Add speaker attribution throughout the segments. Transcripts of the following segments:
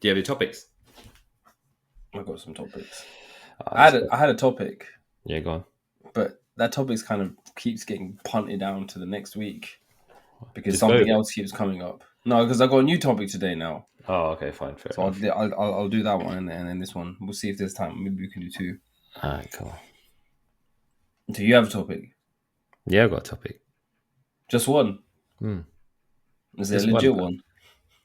Speaker 1: Do you have any topics?
Speaker 2: I got some topics.
Speaker 1: Oh,
Speaker 2: I had a topic,
Speaker 1: yeah, go on.
Speaker 2: but that topic's kind of keeps getting punted down to the next week because
Speaker 1: Just go with
Speaker 2: something
Speaker 1: it.
Speaker 2: else keeps coming up. No, because I got a new topic today now,
Speaker 1: Oh, okay, fine, fair
Speaker 2: so
Speaker 1: enough.
Speaker 2: I'll do that one and then this one. We'll see if there's time. Maybe we can do two.
Speaker 1: All right, cool.
Speaker 2: Do you have a topic?
Speaker 1: Yeah, I got a topic.
Speaker 2: Just one?
Speaker 1: Hmm.
Speaker 2: Is it
Speaker 1: Just
Speaker 2: a legit
Speaker 1: one.
Speaker 2: one?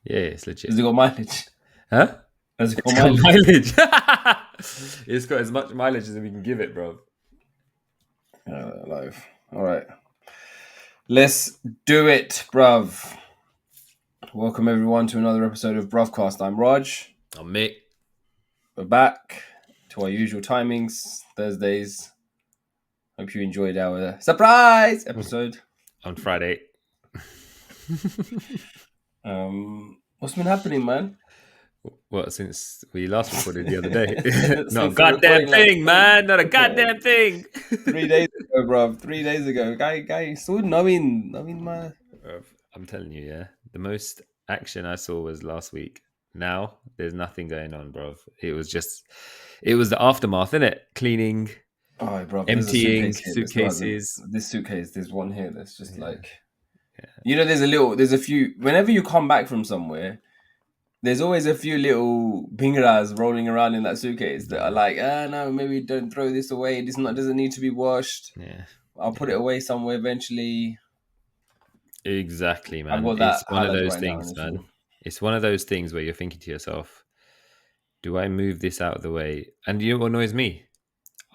Speaker 1: Yeah, it's legit.
Speaker 2: Has it got mileage?
Speaker 1: Huh?
Speaker 2: Has it got
Speaker 1: It's got
Speaker 2: mileage?
Speaker 1: mileage. It's got as much mileage as we can give it, bro.
Speaker 2: Live. All right. Let's do it, bruv. Welcome everyone to another episode of Bruvcast. I'm Raj.
Speaker 1: Oh, Mick.
Speaker 2: We're back to our usual timings, Thursdays. Hope you enjoyed our surprise episode.
Speaker 1: On Friday.
Speaker 2: What's been happening, man?
Speaker 1: What, since we last recorded the other day?
Speaker 2: Since
Speaker 1: Not a
Speaker 2: the
Speaker 1: goddamn
Speaker 2: recording,
Speaker 1: thing, man. Not a goddamn thing.
Speaker 2: 3 days ago, bruv. 3 days ago. Guy, so knowing my...
Speaker 1: I'm telling you, yeah. The most action I saw was last week. Now there's nothing going on, bro. It was the aftermath, innit? Cleaning,
Speaker 2: Oh, bruv,
Speaker 1: emptying
Speaker 2: there's a suitcase here.
Speaker 1: suitcases.
Speaker 2: This suitcase, there's one here that's just like... You know, there's a few... Whenever you come back from somewhere, there's always a few little bingras rolling around in that suitcase that are like, no, maybe don't throw this away. This doesn't need to be washed.
Speaker 1: Yeah.
Speaker 2: I'll put it away somewhere eventually.
Speaker 1: Exactly, man.
Speaker 2: I've got that
Speaker 1: It's one of
Speaker 2: highlighted
Speaker 1: those
Speaker 2: right now
Speaker 1: things,
Speaker 2: on this
Speaker 1: man.
Speaker 2: wall.
Speaker 1: It's one of those things where you're thinking to yourself, do I move this out of the way? And you know what annoys me?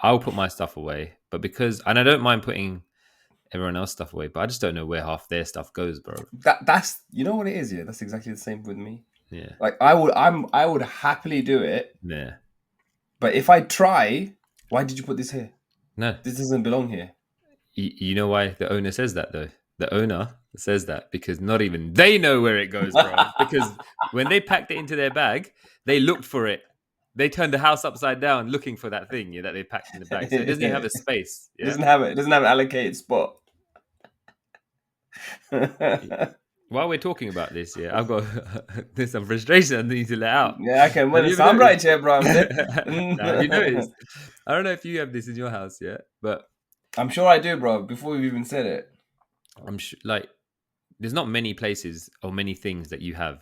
Speaker 1: I'll put my stuff away, but and I don't mind putting everyone else's stuff away, but I just don't know where half their stuff goes, bro.
Speaker 2: That's you know what it is, yeah. That's exactly the same with me.
Speaker 1: Yeah.
Speaker 2: Like I would happily do it.
Speaker 1: Yeah.
Speaker 2: But if I try, why did you put this here?
Speaker 1: No.
Speaker 2: This doesn't belong here.
Speaker 1: You know why the owner says that, though? The owner says that because not even they know where it goes, bro. Because when they packed it into their bag, they looked for it. They turned the house upside down looking for that thing that they packed in the bag. So it doesn't even have a space. Yeah?
Speaker 2: It doesn't have an allocated spot.
Speaker 1: While we're talking about this, yeah, I've got there's some frustration I need to let out.
Speaker 2: Yeah, okay. Well, I'm right here, bro.
Speaker 1: Have you noticed? I don't know if you have this in your house, yeah, but
Speaker 2: I'm sure I do, bro. Before we've even said it,
Speaker 1: I'm sure, like, there's not many places or many things that you have,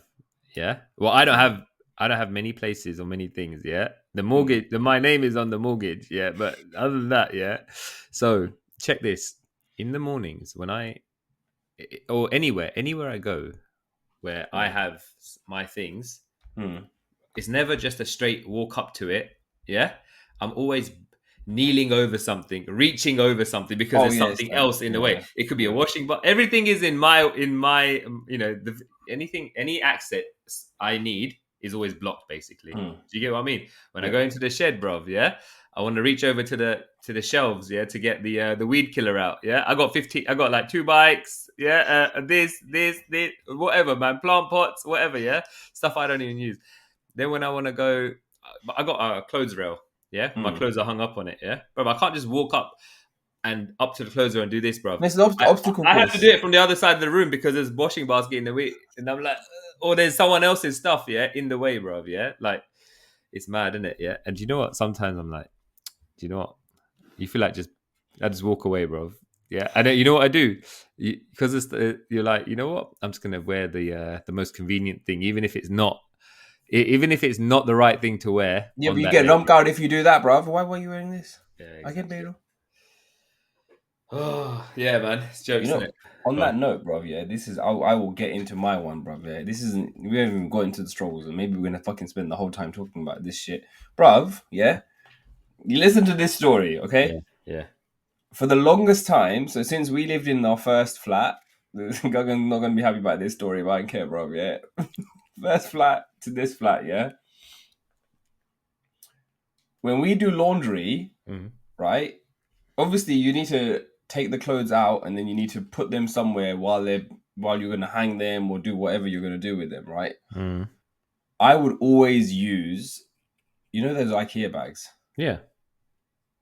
Speaker 1: yeah. Well, I don't have many places or many things, yeah. The mortgage, my name is on the mortgage, yeah. But other than that, yeah. So check this: in the mornings when or anywhere I go where I have my things, it's never just a straight walk up to it. Yeah, I'm always kneeling over something, reaching over something because there's something else in the way. It could be a washing, but everything is in my any access I need is always blocked, basically. Do you get what I mean? When I go into the shed, bro, yeah, I want to reach over to the shelves, yeah, to get the weed killer out. Yeah, I got like 2 bikes, yeah, this, whatever, man, plant pots, whatever, yeah, stuff I don't even use. Then when I want to go, I got a clothes rail, yeah, my clothes are hung up on it, yeah, bro, I can't just walk up to the clothes rail and do this, bro.
Speaker 2: It's an obstacle course.
Speaker 1: I have to do it from the other side of the room because there's washing basket in the way, and I'm like, or there's someone else's stuff, yeah, in the way, bro, yeah, like, it's mad, isn't it? Yeah. And do you know what? Sometimes I'm like, do you know what? You feel like I just walk away, bro. Yeah. And you know what I do? Because you're like, you know what? I'm just gonna wear the most convenient thing, even if it's not the right thing to wear.
Speaker 2: Yeah, but you get lumped out if you do that, bro. Why were you wearing this?
Speaker 1: Yeah,
Speaker 2: exactly. I get paid.
Speaker 1: Oh yeah, man. It's jokes, isn't it?
Speaker 2: On that note, bro, yeah, this is I will get into my one, bro. Yeah, we haven't even got into the struggles, and maybe we're gonna fucking spend the whole time talking about this shit, bruv. Yeah, you listen to this story, okay?
Speaker 1: Yeah.
Speaker 2: For the longest time, so since we lived in our first flat, I'm not gonna be happy about this story, but I don't care, bro. Yeah, first flat to this flat, yeah. When we do laundry, right? Obviously, you need to take the clothes out and then you need to put them somewhere while you're going to hang them or do whatever you're going to do with them, right? I would always use, you know, those IKEA bags.
Speaker 1: Yeah.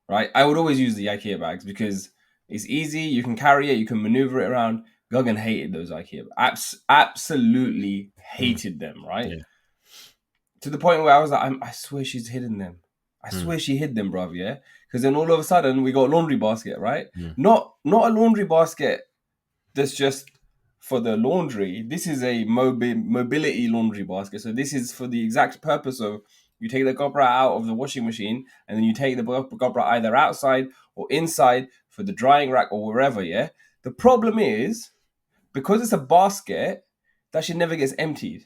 Speaker 2: Right? I would always use the IKEA bags because it's easy. You can carry it. You can maneuver it around. Guggen hated those IKEA bags. Absolutely hated them, right?
Speaker 1: Yeah.
Speaker 2: to the point where I was like, I swear she's hidden them. I swear she hid them, bruv, yeah? Because then all of a sudden we got a laundry basket, right? Not a laundry basket that's just for the laundry. This is a mobility laundry basket. So this is for the exact purpose of you take the copra out of the washing machine and then you take the copra either outside or inside for the drying rack or wherever, yeah? The problem is, because it's a basket, that shit never gets emptied.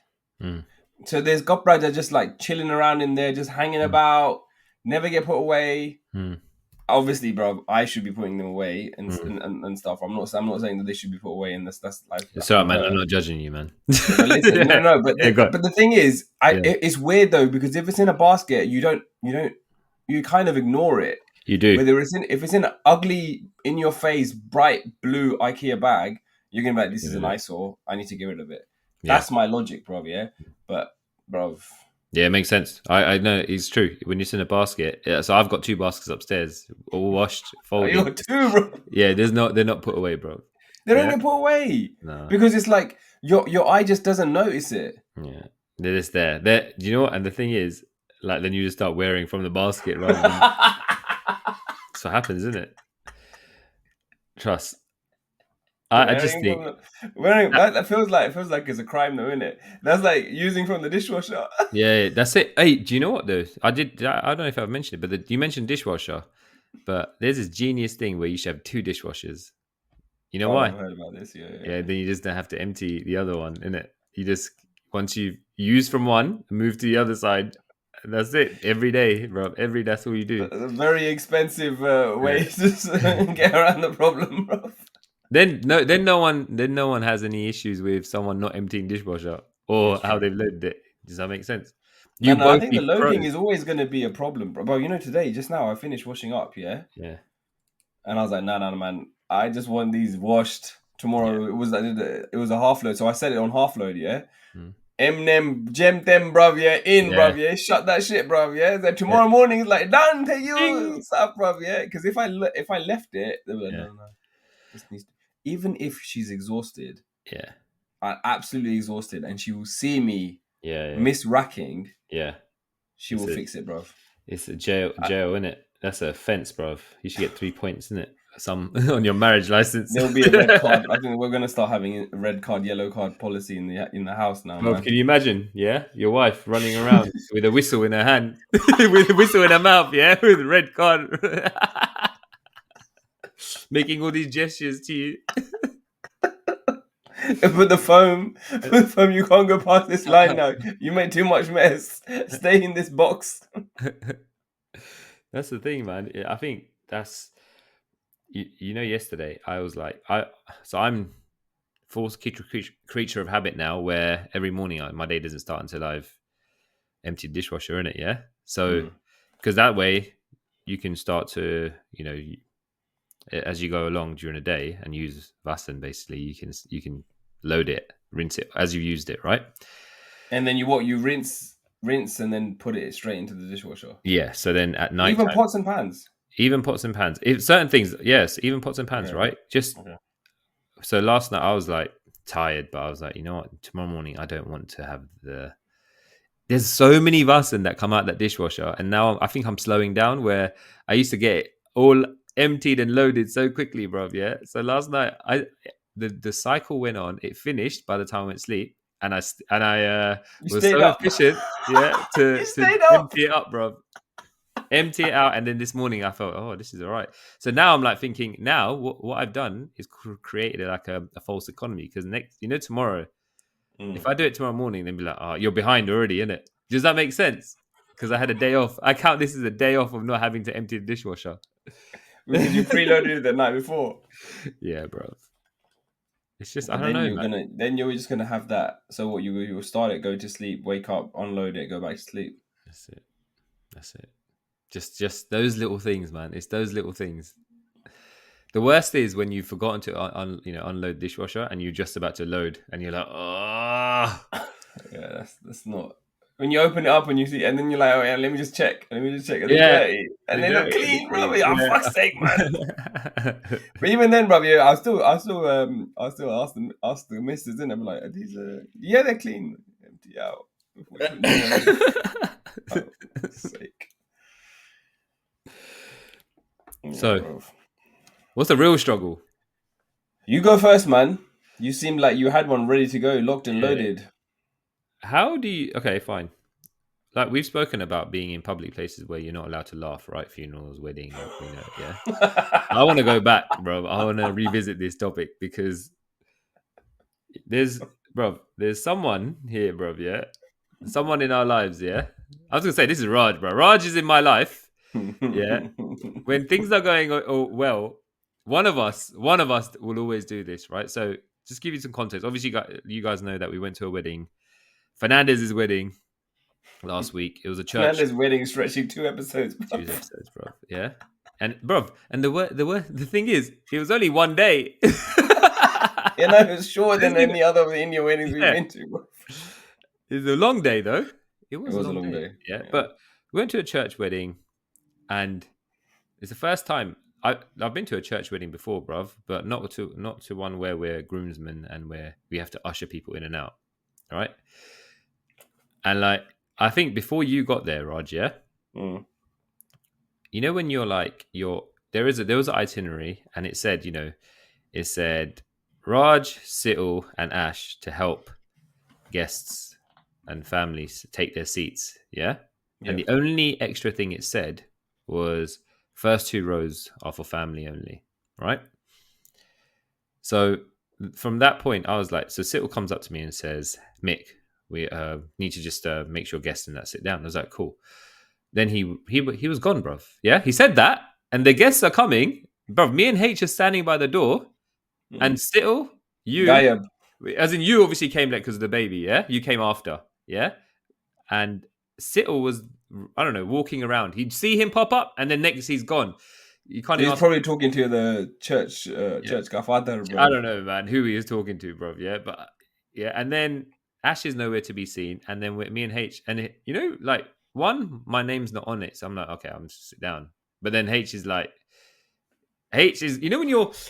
Speaker 2: So there's copra that just like chilling around in there, just hanging about, never get put away. Obviously, bro, I should be putting them away and stuff. I'm not saying that they should be put away, and that's like
Speaker 1: it's alright, man. I'm not judging you, man.
Speaker 2: But listen, no. But the thing is, it's weird though, because if it's in a basket, you kind of ignore it.
Speaker 1: You do.
Speaker 2: Whether if it's in an ugly, in your face, bright blue IKEA bag, you're gonna be like, this is an eyesore. I need to get rid of it. That's my logic, bro. Yeah, but bro.
Speaker 1: Yeah, it makes sense. I know it's true. When it's in a basket, so I've got 2 baskets upstairs, all washed, folded.
Speaker 2: You got 2, bro.
Speaker 1: Yeah, they're not put away, bro.
Speaker 2: They don't get put away.
Speaker 1: No,
Speaker 2: because it's like your eye just doesn't notice it.
Speaker 1: Yeah, they're just there. Do you know what? And the thing is, like, then you just start wearing from the basket rather than. That's what happens, isn't it? Trust. I just think
Speaker 2: wearing that feels like it's a crime, though, isn't it? That's like using from the dishwasher.
Speaker 1: Yeah, that's it. Hey, do you know what though? I don't know if I've mentioned it, but you mentioned dishwasher. But there's this genius thing where you should have 2 dishwashers. You know why?
Speaker 2: I've heard about this. Yeah.
Speaker 1: Then you just don't have to empty the other one, innit? You just once you use from one, move to the other side. That's it. Every day, bro. That's all you do.
Speaker 2: That's a very expensive way to get around the problem, bro.
Speaker 1: Then no one has any issues with someone not emptying dishwasher or how they've loaded it. Does that make sense?
Speaker 2: I think the loading is always going to be a problem, bro. You know, today, just now, I finished washing up, yeah?
Speaker 1: Yeah.
Speaker 2: And I was like, no, man. I just want these washed tomorrow. Yeah. It was a half load, so I set it on half load, yeah? Eminem, gem them, bruv, yeah? Bruv, yeah? Shut that shit, bruv, yeah? Then tomorrow morning, it's like, done to you, stuff, bruv, yeah? Because if I left it, they were like, no. This needs to... Even if she's exhausted, I'm absolutely exhausted, and she will see me miss racking, she will fix it, bruv.
Speaker 1: It's a jail, innit? That's a offence, bruv. You should get 3 points, innit? Some on your marriage license.
Speaker 2: There'll be a red card. I think we're gonna start having a red card, yellow card policy in the house now.
Speaker 1: Bruv, can you imagine? Yeah, your wife running around with a whistle in her hand, with a whistle in her mouth, yeah, with a red card. Making all these gestures to you.
Speaker 2: With the foam, you can't go past this line now. You made too much mess. Stay in this box.
Speaker 1: That's the thing, man. I think that's you know. Yesterday, I was like, I'm full creature of habit now, where every morning my day doesn't start until I've emptied dishwasher in it. Yeah, so because that way you can start to as you go along during a day and use Vasen, basically you can load it, rinse it as you used it, right?
Speaker 2: And then you rinse and then put it straight into the dishwasher.
Speaker 1: Yeah. So then at night,
Speaker 2: even pots and pans.
Speaker 1: If certain things, yes, even pots and pans, right? So last night I was like tired, but I was like, you know what? Tomorrow morning I don't want to have There's so many Vasen that come out that dishwasher, and now I think I'm slowing down. Where I used to get it all emptied and loaded so quickly, bro. Yeah. So last night the cycle went on. It finished by the time I went to sleep, and I was so efficient, to empty it up, bro. Empty it out, and then this morning I thought, oh, this is all right. So now I'm like thinking, now what I've done is created like a false economy, because tomorrow, if I do it tomorrow morning, then be like, oh, you're behind already, innit? Does that make sense? Because I had a day off. I count this as a day off of not having to empty the dishwasher.
Speaker 2: Because you preloaded it the night before.
Speaker 1: Yeah, bro. It's just,
Speaker 2: but
Speaker 1: I don't know.
Speaker 2: Then you're just gonna have that. So what you will start it, go to sleep, wake up, unload it, go back to sleep.
Speaker 1: That's it. Just those little things, man. It's those little things. The worst is when you've forgotten to unload dishwasher and you're just about to load and you're like, oh.
Speaker 2: Yeah, that's not. When you open it up and you see, and then you're like, oh yeah, let me just check. And
Speaker 1: they're
Speaker 2: dirty. And they're not clean, bro. Oh, fuck's sake, man. But even then, bro, I'll still ask the missus, and I'm like, are these they're clean. Empty out. No. Oh, for sake. Yeah,
Speaker 1: So,
Speaker 2: bro.
Speaker 1: what's the real struggle?
Speaker 2: You go first, man. You seem like you had one ready to go, locked and
Speaker 1: Yeah.
Speaker 2: loaded.
Speaker 1: How do you? Okay, fine. Like we've spoken about being in public places where you're not allowed to laugh, right? Funerals, wedding, yeah. I want to go back, bro. I want to revisit this topic because there's someone here, bro. Yeah, someone in our lives. Yeah, I was gonna say this is Raj, bro. Raj is in my life. Yeah, when things are going well, one of us will always do this, right? So just give you some context. Obviously, you guys know that we went to a wedding, Fernandez's wedding last week. It was a church.
Speaker 2: Fernandez wedding stretching 2 episodes, bro.
Speaker 1: 2 episodes, bro. Yeah, and bro, and the thing is, it was only one day.
Speaker 2: You know, it's shorter
Speaker 1: There's
Speaker 2: than
Speaker 1: been,
Speaker 2: any other of the Indian weddings we've
Speaker 1: yeah,
Speaker 2: been to, bro.
Speaker 1: it was a long day though. It
Speaker 2: It
Speaker 1: was a
Speaker 2: was a
Speaker 1: long
Speaker 2: long
Speaker 1: day.
Speaker 2: day.
Speaker 1: Yeah,
Speaker 2: Yeah.
Speaker 1: but we went to a church wedding, and it's the first time I've been to a church wedding before, bruv, but not to one where we're groomsmen and where we have to usher people in and out, right? And like I think before you got there, Raj, yeah,
Speaker 2: Mm.
Speaker 1: you know when there was an itinerary and it said Raj, Sittle, and Ash to help guests and families take their seats, yeah. And
Speaker 2: Yeah.
Speaker 1: the only extra thing it said was first 2 rows are for family only, right? So from that point, I was like, so Sittle comes up to me and says, Mick, we need to just make sure guests and that sit down. I was like, cool. Then he was gone, bruv. Yeah, he said that, and the guests are coming, bruv. Me and H are standing by the door, and
Speaker 2: Mm.
Speaker 1: Sittle, you,
Speaker 2: Gayab.
Speaker 1: as in you, obviously came late because of the baby. Yeah, you came after. Yeah, and Sittle was, I don't know, walking around. He'd see him pop up, and then next he's gone. You can't
Speaker 2: So
Speaker 1: even
Speaker 2: he's
Speaker 1: ask.
Speaker 2: probably talking to the church,
Speaker 1: Yeah,
Speaker 2: church godfather,
Speaker 1: I
Speaker 2: bro.
Speaker 1: don't know, man, who he is talking to, bro. Yeah, but yeah, and then Ash is nowhere to be seen, and then with me and H, and like my name's not on it, so I'm like, okay, I'm just sit down. But then H is like, H is, when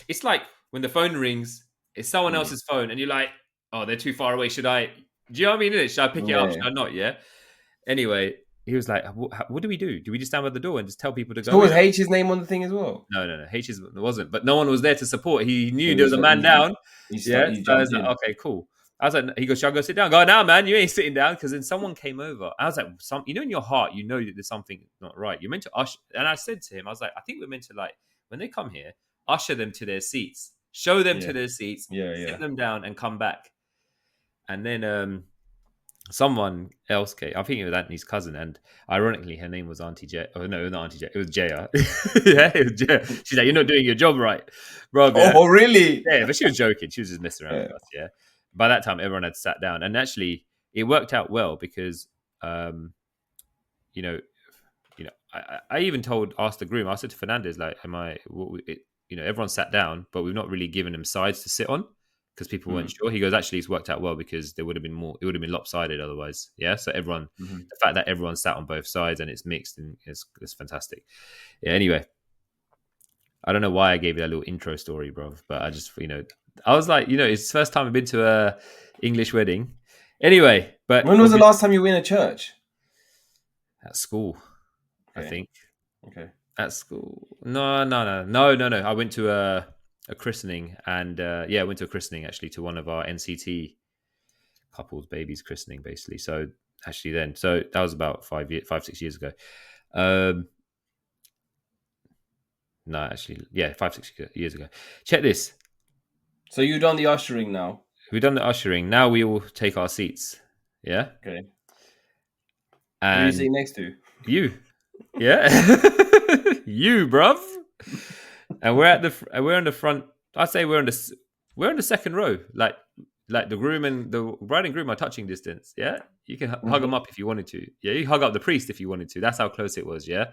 Speaker 1: it's like when the phone rings, it's someone
Speaker 2: Mm.
Speaker 1: else's phone, and you're like, oh, they're too far away. Should I? Do you know what I mean? Should I pick it up?
Speaker 2: Yeah.
Speaker 1: Should I not? Yeah. Anyway, he was like, what do we do? Do we just stand by the door and just tell people to
Speaker 2: So
Speaker 1: go
Speaker 2: was
Speaker 1: in?
Speaker 2: H's name on the thing as well?
Speaker 1: No. Wasn't, but no one was there to support. He
Speaker 2: So
Speaker 1: knew there was a man down. Yeah,
Speaker 2: he
Speaker 1: so I was
Speaker 2: jumped
Speaker 1: like,
Speaker 2: in.
Speaker 1: okay, cool. I was like, he goes, shall I go sit down? I go, no, man, you ain't sitting down. Because then someone came over. I was like, in your heart, you know that there's something not right. You're meant to usher. And I said to him, I was like, I think we're meant to, like, when they come here, usher them to their seats, show them
Speaker 2: Yeah.
Speaker 1: to their seats,
Speaker 2: Yeah.
Speaker 1: sit
Speaker 2: Yeah.
Speaker 1: them down, and come back. And then someone else came. I think it was Anthony's cousin, and ironically, her name was Auntie J. Oh no, not Auntie J. It was Jaya. Yeah, it was Jaya. She's like, "You're not doing your job right, bro." Yeah,
Speaker 2: Oh, really?
Speaker 1: yeah, but she was joking. She was just messing around
Speaker 2: Yeah.
Speaker 1: with us. Yeah. By that time, everyone had sat down, and actually, it worked out well because, you know, I even asked the groom. I said to Fernandez, like, "Am I?" Everyone sat down, but we've not really given them sides to sit on because people weren't
Speaker 2: Mm.
Speaker 1: sure. He goes, "Actually, it's worked out well because there would have been more. It would have been lopsided otherwise." Yeah. So
Speaker 2: Mm-hmm.
Speaker 1: the fact that everyone sat on both sides and it's mixed and it's fantastic. Yeah. Anyway, I don't know why I gave you that little intro story, bro, but I just, I was like, it's the first time I've been to a English wedding. Anyway, but
Speaker 2: When was the last time you were in a church?
Speaker 1: at school, I
Speaker 2: Okay.
Speaker 1: think.
Speaker 2: Okay.
Speaker 1: At school. No. I went to a christening and I went to a christening actually to one of our NCT couples, babies christening basically. So actually so that was about 6 years ago. No, actually, yeah, 6 years ago. Check this.
Speaker 2: So you've done the ushering now.
Speaker 1: We've done the ushering. Now we will take our seats. Yeah.
Speaker 2: Okay. Who are you
Speaker 1: And
Speaker 2: sitting next to?
Speaker 1: you. Yeah. You, bruv. And we're on the front. I'd say we're on the second row. Like the groom and the bride and groom are touching distance. Yeah. You can hug them up if you wanted to. Yeah. You hug up the priest if you wanted to. That's how close it was. Yeah.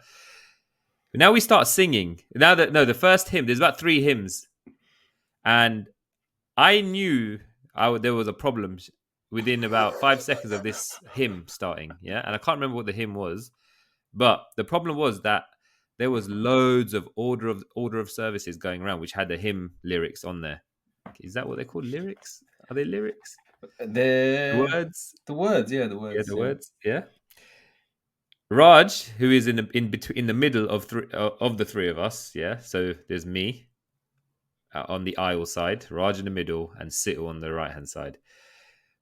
Speaker 1: But now we start singing. The first hymn, there's about 3 hymns. And I knew there was a problem within about 5 seconds of this hymn starting. Yeah. And I can't remember what the hymn was. But the problem was that there was loads of order of services going around, which had the hymn lyrics on there. Is that what they're called? Lyrics? Are they lyrics? The
Speaker 2: The
Speaker 1: words.
Speaker 2: the words, yeah, the
Speaker 1: Yeah,
Speaker 2: words,
Speaker 1: the
Speaker 2: yeah.
Speaker 1: words. Yeah. Raj, who is in the middle of of the three of us. Yeah. So there's me on the aisle side, Raj in the middle, and Situ on the right hand side.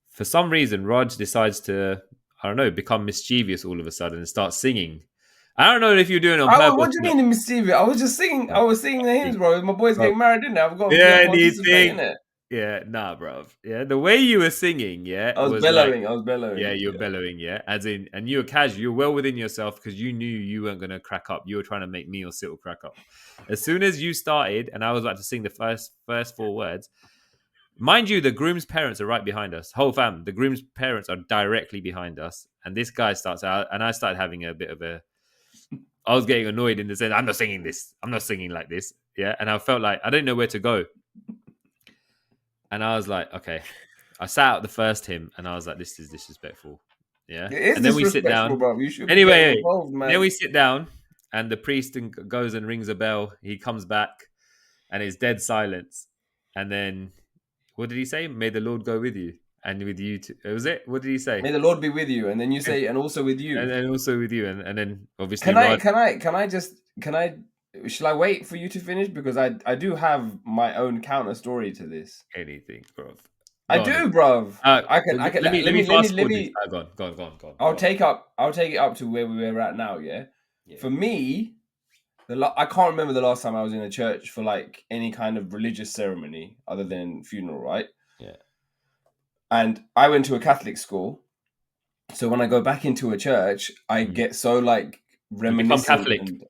Speaker 1: For some reason, Raj decides to, I don't know, become mischievous all of a sudden and start singing. I don't know if you're doing it on
Speaker 2: What
Speaker 1: purpose
Speaker 2: do you
Speaker 1: or
Speaker 2: mean in mischievous? I was just singing. I
Speaker 1: not.
Speaker 2: was singing the hymns, bro. My boy's
Speaker 1: Bro,
Speaker 2: getting married, didn't I? I've got to be a
Speaker 1: yeah,
Speaker 2: participate in
Speaker 1: anything.
Speaker 2: it.
Speaker 1: Yeah, nah, bro. Yeah, the way you were singing, yeah,
Speaker 2: I was
Speaker 1: was like,
Speaker 2: bellowing. I was
Speaker 1: yeah,
Speaker 2: bellowing.
Speaker 1: you're
Speaker 2: Yeah.
Speaker 1: bellowing, yeah, as in, and you were casual, you're well within yourself because you knew you weren't gonna crack up. You were trying to make me or Situl crack up. As soon as you started, and I was about to sing the first four words, mind you, the groom's parents are right behind us. Whole fam, the groom's parents are directly behind us, and this guy starts out, and I started having a bit of a. I was getting annoyed in the sense, I'm not singing this. I'm not singing like this. Yeah. And I felt like I didn't know where to go. And I was like, okay. I sat out the first hymn and I was like, this is disrespectful. Yeah.
Speaker 2: It is
Speaker 1: And then we sit
Speaker 2: disrespectful,
Speaker 1: down.
Speaker 2: bro. You should be getting
Speaker 1: Anyway,
Speaker 2: involved,
Speaker 1: then
Speaker 2: man.
Speaker 1: we sit down and the priest goes and rings a bell. He comes back and it's dead silence. And then what did he say? May the Lord go with you and with you too. Was it? What did he say?
Speaker 2: May the Lord be with you, and then you
Speaker 1: And,
Speaker 2: say, and also with you.
Speaker 1: and also with you. And then obviously
Speaker 2: Can I?
Speaker 1: Rod,
Speaker 2: Can I? Can I just? Can I? Shall I wait for you to finish because I do have my own counter story to this.
Speaker 1: anything, bro.
Speaker 2: I
Speaker 1: Go on then.
Speaker 2: do, bruv. I can.
Speaker 1: Let me fast forward this. Go on, go on, go on, go on,
Speaker 2: I'll
Speaker 1: go on.
Speaker 2: take up. I'll take it up to where we were at now. Yeah.
Speaker 1: Yeah.
Speaker 2: For me, I can't remember the last time I was in a church for like any kind of religious ceremony other than funeral, right?
Speaker 1: Yeah.
Speaker 2: And I went to a Catholic school, so when I go back into a church, I get so like
Speaker 1: You become
Speaker 2: reminiscent
Speaker 1: Catholic.
Speaker 2: and.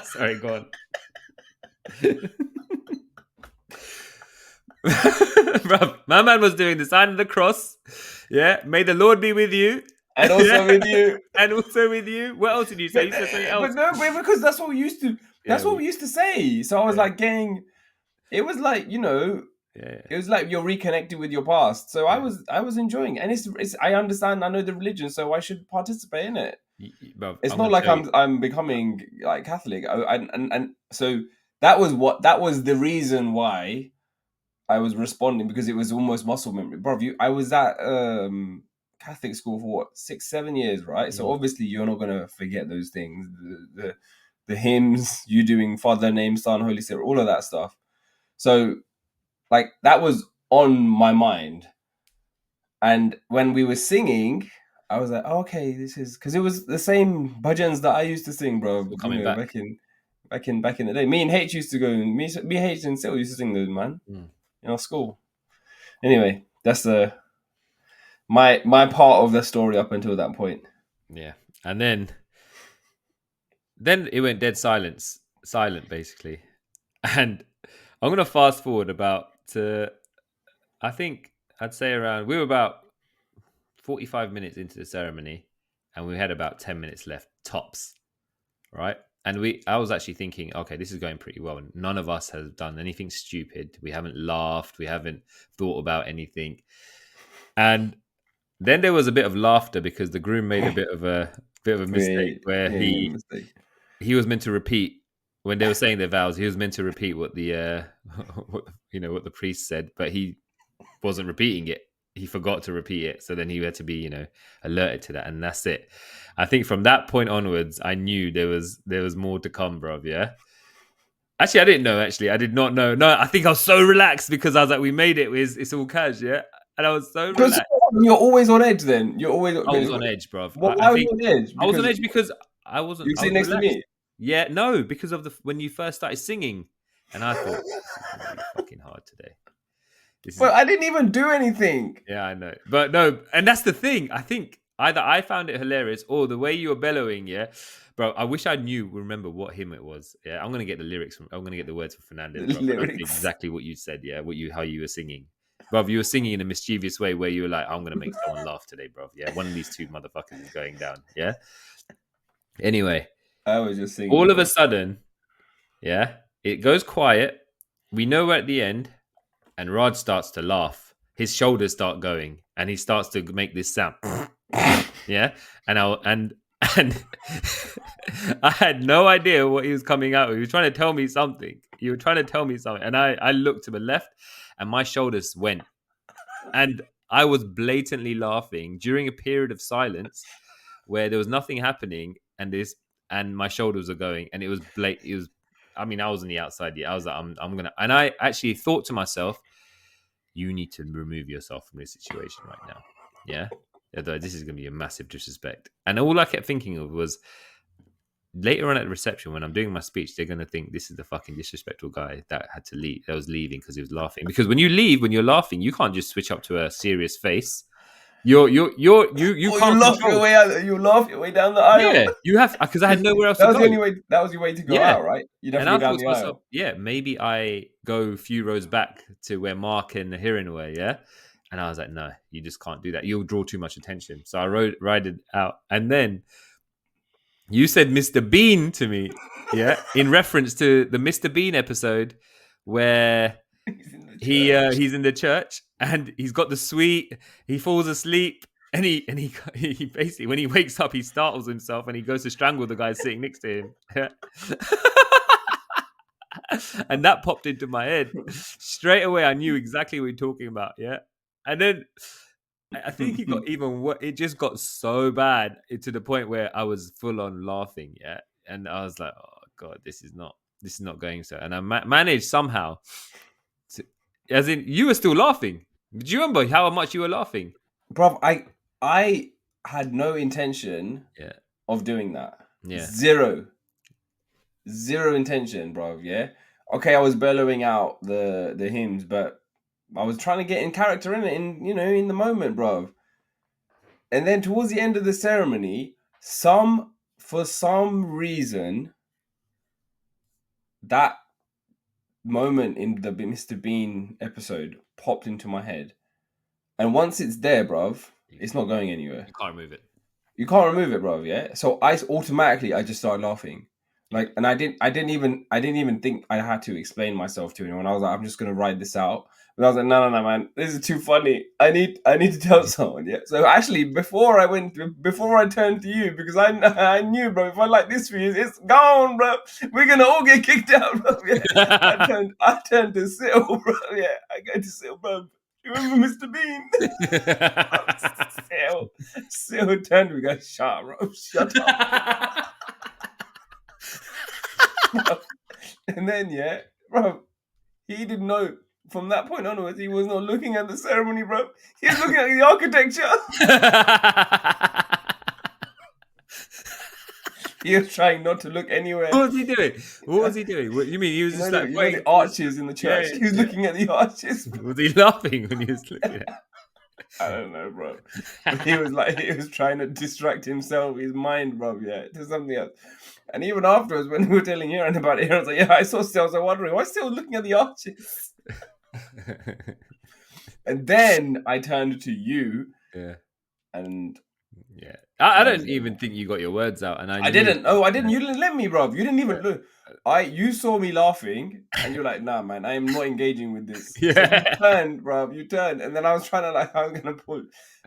Speaker 1: Sorry, go on. Bruv, my man was doing the sign of the cross. Yeah. May the Lord be with you.
Speaker 2: And also with you.
Speaker 1: And also with you. What else did you say? You said something else.
Speaker 2: But no, because that's what we used to. That's
Speaker 1: Yeah,
Speaker 2: what we used to say. So I was
Speaker 1: yeah.
Speaker 2: like getting. It was like
Speaker 1: Yeah.
Speaker 2: it was like you're reconnected with your past. So I was enjoying, it. And it's I understand. I know the religion, so I should participate in it.
Speaker 1: Bruv,
Speaker 2: It's
Speaker 1: I'm
Speaker 2: not
Speaker 1: gonna
Speaker 2: like
Speaker 1: tell you.
Speaker 2: I'm becoming like Catholic. And so that was the reason why I was responding because it was almost muscle memory, bro. I was at Catholic school for what 6-7 years, right? So obviously you're not gonna forget those things, the hymns, you doing Father, Name, Son, Holy Spirit, all of that stuff. So like that was on my mind, and when we were singing, I was like, oh, okay, this is because it was the same bhajans that I used to sing, bro.
Speaker 1: Still coming back.
Speaker 2: Back in the day. Me and H used to go. Me H and Sil used to sing those, man. In our school. Anyway, that's my part of the story up until that point.
Speaker 1: Yeah. And then it went dead silent basically. And I'm gonna fast forward about to I think I'd say around we were about 45 minutes into the ceremony and we had about 10 minutes left tops, right? And I was actually thinking, okay, this is going pretty well. None of us has done anything stupid. We haven't laughed. We haven't thought about anything. And then there was a bit of laughter because the groom made a bit of a mistake where he was meant to repeat when they were saying their vows. He was meant to repeat what the what the priest said, but he wasn't repeating it. He forgot to repeat it, so then he had to be alerted to that, and that's it. I think from that point onwards, I knew there was more to come, bro. Yeah. Actually, I didn't know. Actually, I did not know. No, I think I was so relaxed because I was like, "We made it. It's all cash, yeah." And I was so
Speaker 2: Because
Speaker 1: relaxed.
Speaker 2: you're always on edge. Then you're always.
Speaker 1: I was on edge, bro.
Speaker 2: Why
Speaker 1: I
Speaker 2: were you
Speaker 1: think
Speaker 2: on edge?
Speaker 1: I was on
Speaker 2: Because
Speaker 1: edge because I wasn't.
Speaker 2: you
Speaker 1: I
Speaker 2: sit
Speaker 1: was
Speaker 2: next to
Speaker 1: relaxed.
Speaker 2: me.
Speaker 1: Yeah, no, because of when you first started singing, and I thought this is gonna be fucking hard today.
Speaker 2: But I didn't even do anything.
Speaker 1: Yeah, I know. But no, and that's the thing. I think either I found it hilarious or the way you were bellowing, yeah. Bro, I wish I remember what hymn it was. Yeah, I'm gonna get the words from Fernandez, bro. And I'll say exactly what you said, yeah, how you were singing. Bro, you were singing in a mischievous way where you were like, I'm gonna make someone laugh today, bro. Yeah, one of these two motherfuckers is going down. Yeah. Anyway.
Speaker 2: I was just singing.
Speaker 1: All of a sudden, yeah, it goes quiet. We know we're at the end. And Raj starts to laugh. His shoulders start going, and he starts to make this sound. Yeah, and And I had no idea what he was coming out with. He was trying to tell me something. And I looked to the left and my shoulders went. And I was blatantly laughing during a period of silence where there was nothing happening and my shoulders were going and it was I mean, I was on the outside. Yeah, I was like, I'm gonna, and I actually thought to myself, you need to remove yourself from this situation right now. Yeah. This is going to be a massive disrespect. And all I kept thinking of was later on at the reception when I'm doing my speech, they're going to think this is the fucking disrespectful guy that had to leave, that was leaving because he was laughing. Because when you leave, when you're laughing, you can't just switch up to a serious face. You can't
Speaker 2: laugh
Speaker 1: control.
Speaker 2: your way out. You laugh your way down the aisle.
Speaker 1: Yeah, you have, because I had nowhere else to
Speaker 2: That was
Speaker 1: go.
Speaker 2: the only way. That was your way to go out, right? You'd have
Speaker 1: And
Speaker 2: to
Speaker 1: I
Speaker 2: go down
Speaker 1: thought
Speaker 2: the
Speaker 1: to myself,
Speaker 2: aisle.
Speaker 1: yeah, maybe I go a few rows back to where Mark and Hiran were, yeah. And I was like, no, you just can't do that. You'll draw too much attention. So I ride it out. And then you said Mr. Bean to me, yeah, in reference to the Mr. Bean episode where he's in the church and he's got the sweet, he falls asleep. And he basically, when he wakes up, he startles himself and he goes to strangle the guy sitting next to him. And that popped into my head straight away. I knew exactly what you're talking about. Yeah. And then I think it got even what it just got so bad to the point where I was full on laughing. Yeah. And I was like, oh God, this is not going so. And I managed somehow to, as in you were still laughing. Do you remember how much you were laughing?
Speaker 2: Bro, I had no intention of doing that.
Speaker 1: Yeah.
Speaker 2: Zero intention, bro. Yeah. Okay, I was bellowing out the hymns, but I was trying to get in character in it, in the moment, bro. And then towards the end of the ceremony, for some reason, that moment in the Mr. Bean episode popped into my head. And once it's there, bruv, it's not going anywhere.
Speaker 1: You can't remove it.
Speaker 2: You can't remove it, bruv, yeah? So I just started laughing. Like, and I didn't even think I had to explain myself to anyone. I was like, I'm just gonna ride this out. But I was like, no, man, this is too funny. I need to tell someone. Yeah. So actually, before I turned to you, because I knew, bro, if I like this for you, it's gone, bro. We're gonna all get kicked out, bro. Yeah. I turned to Sil, bro. Yeah. I go to Sil, bro. You remember Mr. Bean? Sil turned to me, go, shut up. And then, bro, he didn't know. From that point onwards, he was not looking at the ceremony, bro. He was looking at the architecture. He was trying not to look anywhere.
Speaker 1: What was he doing? What you mean? He was just like
Speaker 2: the arches in the church. He was looking at the arches.
Speaker 1: Was he laughing when he was looking at it?
Speaker 2: I don't know, bro. But he was trying to distract himself, his mind, bro, to something else. And even afterwards, when we were telling Aaron about it, I was like, yeah, I saw Sil. I was like, wondering, why still looking at the arches? And then I turned to you.
Speaker 1: Yeah.
Speaker 2: And
Speaker 1: yeah. I don't even think you got your words out. And I
Speaker 2: didn't. Oh, I didn't. You didn't let me, bro. You didn't even look. You saw me laughing and you're like, nah, man, I am not engaging with this.
Speaker 1: Yeah.
Speaker 2: So you turned, bro. You turned. And then I was trying to I was going to pull.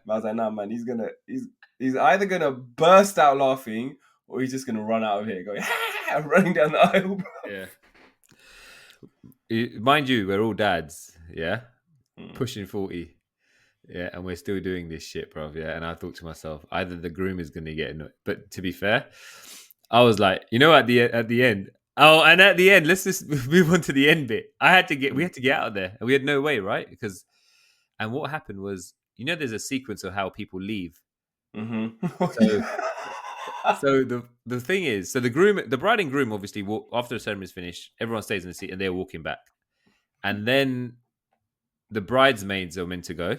Speaker 2: But I was like, nah, man, he's either going to burst out laughing or he's just going to run out of here going, running down the aisle, bro.
Speaker 1: Yeah. Mind you, we're all dads, yeah? Pushing 40. Yeah, and we're still doing this shit, bro. Yeah, and I thought to myself, either the groom is going to get annoyed. But to be fair, I was like, at the end. Oh, and at the end, let's just move on to the end bit. We had to get out of there, and we had no way, right? And what happened was, there's a sequence of how people leave.
Speaker 2: Mm-hmm.
Speaker 1: So the thing is, the bride and groom obviously walk after the ceremony is finished. Everyone stays in the seat, and they're walking back, and then the bridesmaids are meant to go.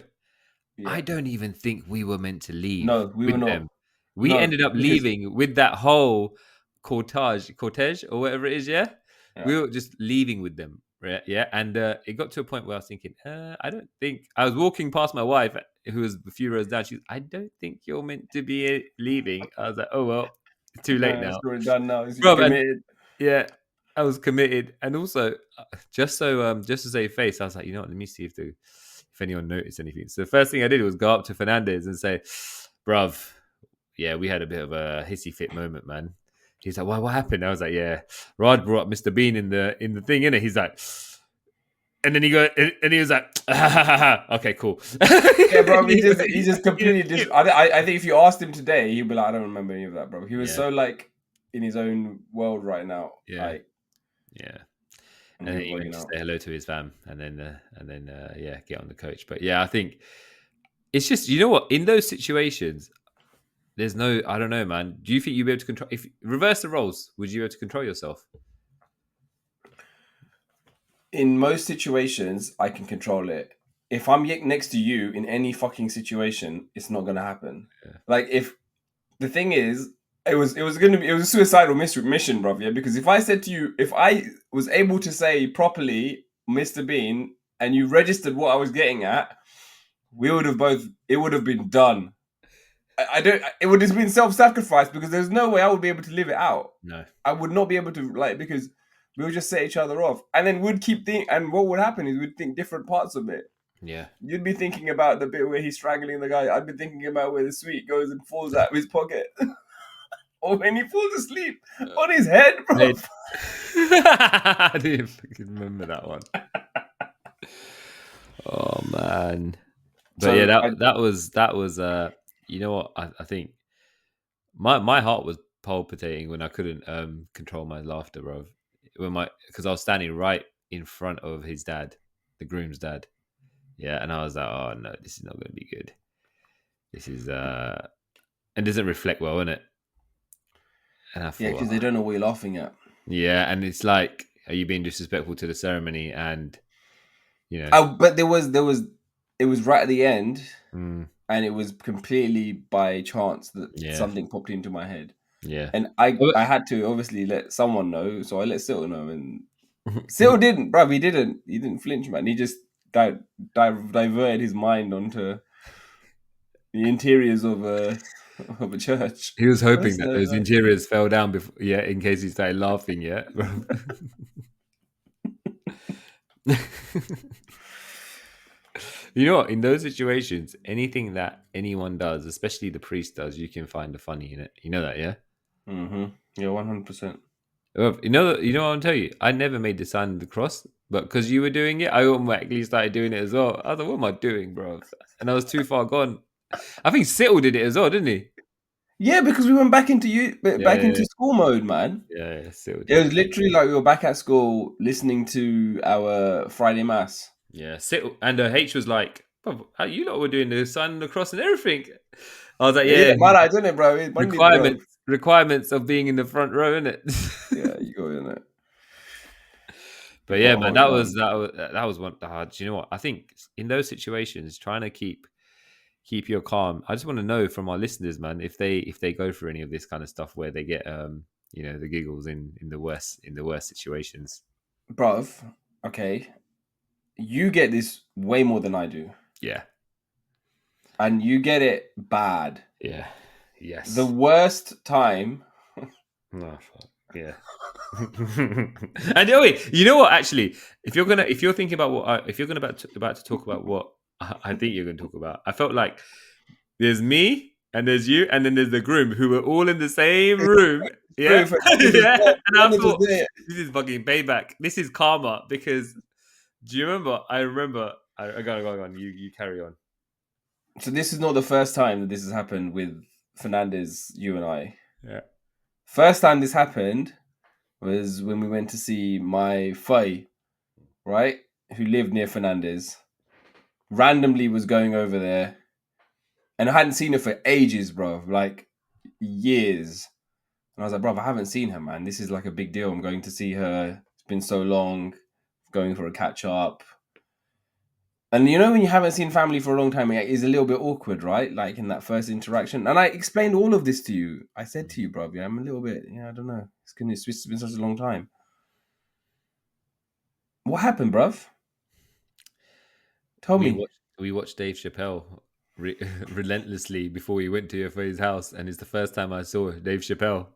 Speaker 1: Yeah. I don't even think we were meant to leave.
Speaker 2: No, we were not.
Speaker 1: Them. We ended up leaving with that whole cortege or whatever it is. Yeah, we were just leaving with them. Right? Yeah, and it got to a point where I was thinking, I don't think I was walking past my wife, who was a few rows down. She was, I don't think you're meant to be leaving. I was like, oh well, it's too late now.
Speaker 2: It's already done now. It's
Speaker 1: committed. I was committed, and also just to save face, I was like, you know what? Let me see if anyone noticed anything. So the first thing I did was go up to Fernandez and say, bruv, yeah, we had a bit of a hissy fit moment, man. He's like, "What happened?" I was like, "Yeah, Rod brought up Mr. Bean in the thing, innit?" He's like, and then and he was like, "Okay, cool."
Speaker 2: Yeah, bro. He
Speaker 1: he
Speaker 2: just completely I think if you asked him today, he'd be like, I don't remember any of that, bro. He was
Speaker 1: yeah,
Speaker 2: so like in his own world right now.
Speaker 1: yeah,
Speaker 2: Like,
Speaker 1: yeah.
Speaker 2: and
Speaker 1: And
Speaker 2: he
Speaker 1: then
Speaker 2: was
Speaker 1: he went
Speaker 2: logging
Speaker 1: to
Speaker 2: out.
Speaker 1: say hello to his fam, and then yeah, get on the coach. But yeah, I think it's just, you know what, in those situations, there's no, I don't know, man. Do you think you'd be able to control, if reverse the roles, would you be able to control yourself?
Speaker 2: In most situations, I can control it. If I'm next to you in any fucking situation, it's not gonna happen.
Speaker 1: Yeah.
Speaker 2: Like, if the thing is, it was a suicidal mission, bro. Yeah, because if I said to you, if I was able to say properly, Mr. Bean, and you registered what I was getting at, we would have both. It would have been done. I don't. It would have been self-sacrifice because there's no way I would be able to live it out.
Speaker 1: No.
Speaker 2: I would not be able to, like, because we would just set each other off, and then we'd keep think. And what would happen is we'd think different parts of it.
Speaker 1: Yeah.
Speaker 2: You'd be thinking about the bit where he's strangling the guy. I'd be thinking about where the sweet goes and falls out of his pocket, or when he falls asleep on his head, bro.
Speaker 1: I didn't fucking remember that one. Oh man. But
Speaker 2: So
Speaker 1: yeah, that was you know what, I think my heart was palpitating when I couldn't control my laughter, bro. Because I was standing right in front of his dad, the groom's dad. Yeah, and I was like, oh no, this is not going to be good. This is and doesn't reflect well, innit? And I
Speaker 2: yeah,
Speaker 1: thought,
Speaker 2: because they don't know what you're laughing at.
Speaker 1: yeah, and it's like, are you being disrespectful to the ceremony? And you know,
Speaker 2: But it was right at the end,
Speaker 1: mm,
Speaker 2: and it was completely by chance that
Speaker 1: yeah,
Speaker 2: something popped into my head.
Speaker 1: yeah.
Speaker 2: And I had to obviously let someone know, so I let Cyril know, and Cyril didn't, bruv. He didn't flinch, man. He just diverted his mind onto the interiors of a church.
Speaker 1: He was hoping
Speaker 2: That's
Speaker 1: that
Speaker 2: no
Speaker 1: those
Speaker 2: joke.
Speaker 1: interiors fell down before, yeah, in case he started laughing. Yeah. You know what? In those situations, anything that anyone does, especially the priest does, you can find the funny in it. You know that, yeah.
Speaker 2: Mm-hmm. Yeah, 100%.
Speaker 1: You know what I'll tell you. I never made the sign of the cross, but because you were doing it, I automatically started doing it as well. I was like, "What am I doing, bro?" And I was too far gone. I think Sittle did it as well, didn't he?
Speaker 2: Yeah, because we went back into
Speaker 1: Yeah,
Speaker 2: back
Speaker 1: yeah,
Speaker 2: into school mode, man.
Speaker 1: yeah. Sittle
Speaker 2: It
Speaker 1: did
Speaker 2: was
Speaker 1: it.
Speaker 2: literally like we were back at school listening to our Friday mass.
Speaker 1: Yeah, Sittle and H was like, "Bro, how you lot were doing the sign of the cross and everything." I was like,
Speaker 2: Yeah,
Speaker 1: "Yeah,
Speaker 2: man, I done it, bro. It's Mondays, bro.
Speaker 1: requirements of being in the front row, innit?"
Speaker 2: Yeah, you got in it.
Speaker 1: But yeah,
Speaker 2: Got
Speaker 1: man,
Speaker 2: hot young.
Speaker 1: that was one. Do you know what? I think in those situations, trying to keep your calm. I just want to know from our listeners, man, if they go through any of this kind of stuff where they get you know, the giggles in the worst situations.
Speaker 2: Bruv, okay. You get this way more than I do.
Speaker 1: Yeah,
Speaker 2: And you get it bad.
Speaker 1: yeah,
Speaker 2: The
Speaker 1: yes.
Speaker 2: worst time.
Speaker 1: Oh, fuck. Yeah. And wait, you know what? Actually, if you're thinking about if you're gonna about to talk about what I think you're gonna talk about, I felt like there's me and there's you and then there's the groom who were all in the same room. Yeah,
Speaker 2: Proof,
Speaker 1: yeah. And I
Speaker 2: just
Speaker 1: thought
Speaker 2: there.
Speaker 1: this is fucking payback. This is karma because do you remember? I remember. I go on. You carry on.
Speaker 2: So this is not the first time that this has happened with Fernandez, you and I.
Speaker 1: Yeah.
Speaker 2: First time this happened was when we went to see my Faye, right? Who lived near Fernandez. Randomly was going over there. And I hadn't seen her for ages, bro. Like years. And I was like, bro, I haven't seen her, man. This is like a big deal. I'm going to see her. It's been so long. Going for a catch up. And you know when you haven't seen family for a long time, it is a little bit awkward, right? Like in that first interaction. And I explained all of this to you. I said to you, bro, yeah, I'm a little bit, I don't know. It's been such a long time. What happened, bruv? Tell me.
Speaker 1: We watched Dave Chappelle relentlessly before we went to your friend's house, and it's the first time I saw Dave Chappelle.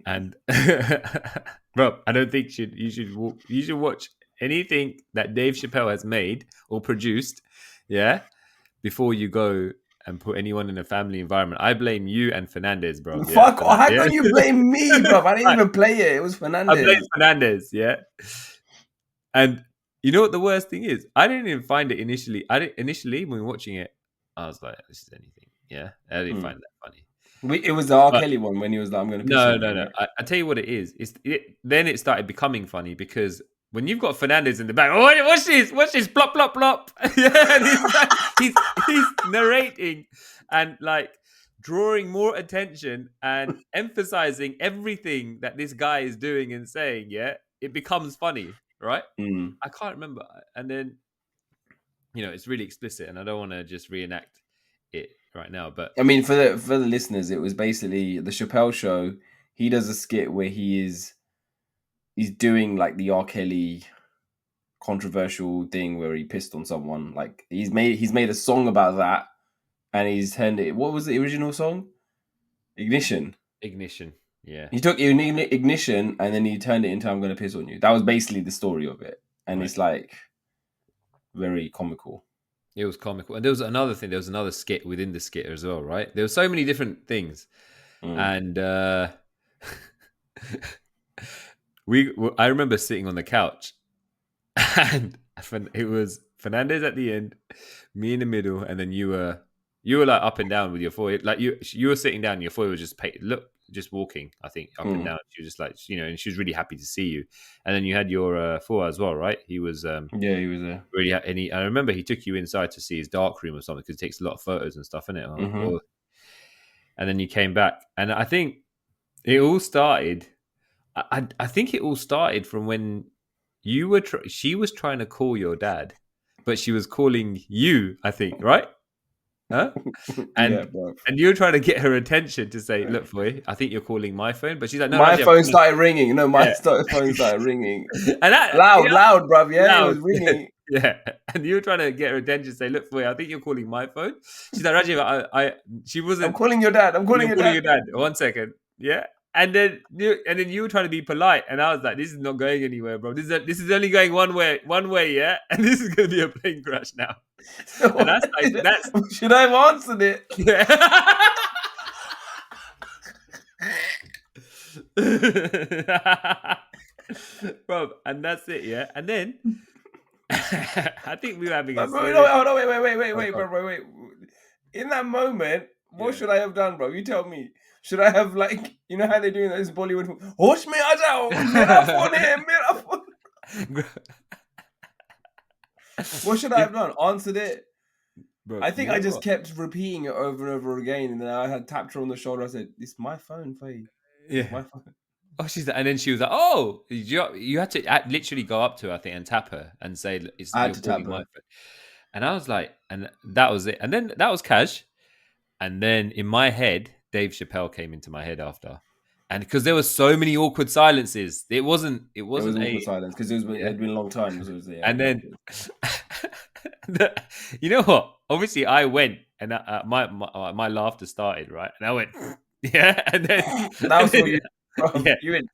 Speaker 1: And bro, I don't think you should watch anything that Dave Chappelle has made or produced, yeah, before you go and put anyone in a family environment, I blame you and Fernandez, bro. Yeah,
Speaker 2: Fuck!
Speaker 1: for that.
Speaker 2: How
Speaker 1: Yeah,
Speaker 2: can you blame me, bro? I didn't
Speaker 1: I,
Speaker 2: even play it. It was
Speaker 1: I blame
Speaker 2: Fernandez.
Speaker 1: Fernandez. Yeah, and you know what the worst thing is? I didn't even find it initially. I didn't initially when we were watching it. I was like, "This is anything." Yeah, I didn't
Speaker 2: Hmm.
Speaker 1: find that funny.
Speaker 2: It was the R.
Speaker 1: But
Speaker 2: Kelly one when he was like, "I'm gonna piss
Speaker 1: no,
Speaker 2: on you,"
Speaker 1: no, no.
Speaker 2: right?
Speaker 1: I tell you what it is. Then it started becoming funny because when you've got Fernandez in the back, oh, what's this? What's this? Plop, plop, plop. Yeah, and he's narrating and like drawing more attention and emphasizing everything that this guy is doing and saying. Yeah, it becomes funny, right?
Speaker 2: Mm.
Speaker 1: I can't remember. And then it's really explicit, and I don't want to just reenact it right now, but
Speaker 2: I mean, for the listeners, it was basically the Chappelle Show. He does a skit where he's doing like the R. Kelly controversial thing where he pissed on someone. Like he's made a song about that, and he's turned it. What was the original song? Ignition.
Speaker 1: ignition. Yeah,
Speaker 2: He took Ignition and then he turned it into "I'm gonna piss on you." That was basically the story of it, and
Speaker 1: right.
Speaker 2: it's like very comical.
Speaker 1: It was comical. And there was another thing. There was another skit within the skit as well, right? There were so many different things.
Speaker 2: Mm.
Speaker 1: And I remember sitting on the couch and it was Fernandez at the end, me in the middle, and then you were like up and down with your forehead. Like you were sitting down, and your forehead was just walking, I think, up and
Speaker 2: Mm.
Speaker 1: down. She was just like, and she was really happy to see you. And then you had your four as well, right? He was
Speaker 2: Yeah, he was there.
Speaker 1: really, and I remember he took you inside to see his dark room or something because it takes a lot of photos and stuff in it.
Speaker 2: Mm-hmm.
Speaker 1: And then you came back, and I think it all started. I think it all started from when you were. She was trying to call your dad, but she was calling you. I think, right? Huh?
Speaker 2: Yeah,
Speaker 1: And
Speaker 2: bro.
Speaker 1: and you were trying to get her attention to say, "Look, boy, I think you're calling my phone," but she's like, "No,
Speaker 2: My
Speaker 1: Raji,
Speaker 2: phone started ringing. No, my
Speaker 1: yeah."
Speaker 2: phone started ringing.
Speaker 1: And that
Speaker 2: Loud, bruv. Yeah, it
Speaker 1: loud.
Speaker 2: was ringing.
Speaker 1: Yeah, and you were trying to get her attention, say, "Look, boy, I think you're calling my phone." She's like, "Rajiv, she
Speaker 2: I'm
Speaker 1: wasn't.
Speaker 2: calling your dad. I'm calling
Speaker 1: You're
Speaker 2: your
Speaker 1: calling
Speaker 2: dad.
Speaker 1: your dad. 1 second, yeah." And then you were trying to be polite, and I was like, "This is not going anywhere, bro. This is only going one way, yeah. And this is going to be a plane crash now." And that's
Speaker 2: Should I have answered it?
Speaker 1: yeah. Bro, and that's it, yeah. And then I think we were having a
Speaker 2: No,
Speaker 1: serious.
Speaker 2: hold on,
Speaker 1: Oh, God.
Speaker 2: bro, wait. In that moment, what
Speaker 1: Yeah.
Speaker 2: should I have done, bro? You tell me. Should I have like, you know how they're doing this Bollywood? Hosh me aajao, mera phone hai, mera phone. What should I have done? Answered it.
Speaker 1: Bro,
Speaker 2: I think
Speaker 1: you
Speaker 2: I
Speaker 1: know
Speaker 2: just
Speaker 1: what?
Speaker 2: kept repeating it over and over again, and then I had tapped her on the shoulder. I said, "It's my phone, Faye. It's
Speaker 1: Yeah.
Speaker 2: my phone."
Speaker 1: Oh, and then she was like, "Oh, you had to literally go up to her, I think, and tap her and say,
Speaker 2: I had
Speaker 1: you're
Speaker 2: to tap
Speaker 1: calling my
Speaker 2: her.
Speaker 1: phone." And I was like, and that was it. And then that was Cash. And then in my head, Dave Chappelle came into my head after, and because there were so many awkward silences, it wasn't
Speaker 2: It was
Speaker 1: a
Speaker 2: awkward silence because it
Speaker 1: yeah.
Speaker 2: had been a long time. So it was, yeah, it
Speaker 1: And
Speaker 2: was
Speaker 1: then
Speaker 2: awkward.
Speaker 1: you know what? Obviously, I went and my laughter started, right, and I went yeah, and then
Speaker 2: That
Speaker 1: and
Speaker 2: was for
Speaker 1: then
Speaker 2: you, bro.
Speaker 1: yeah,
Speaker 2: You went.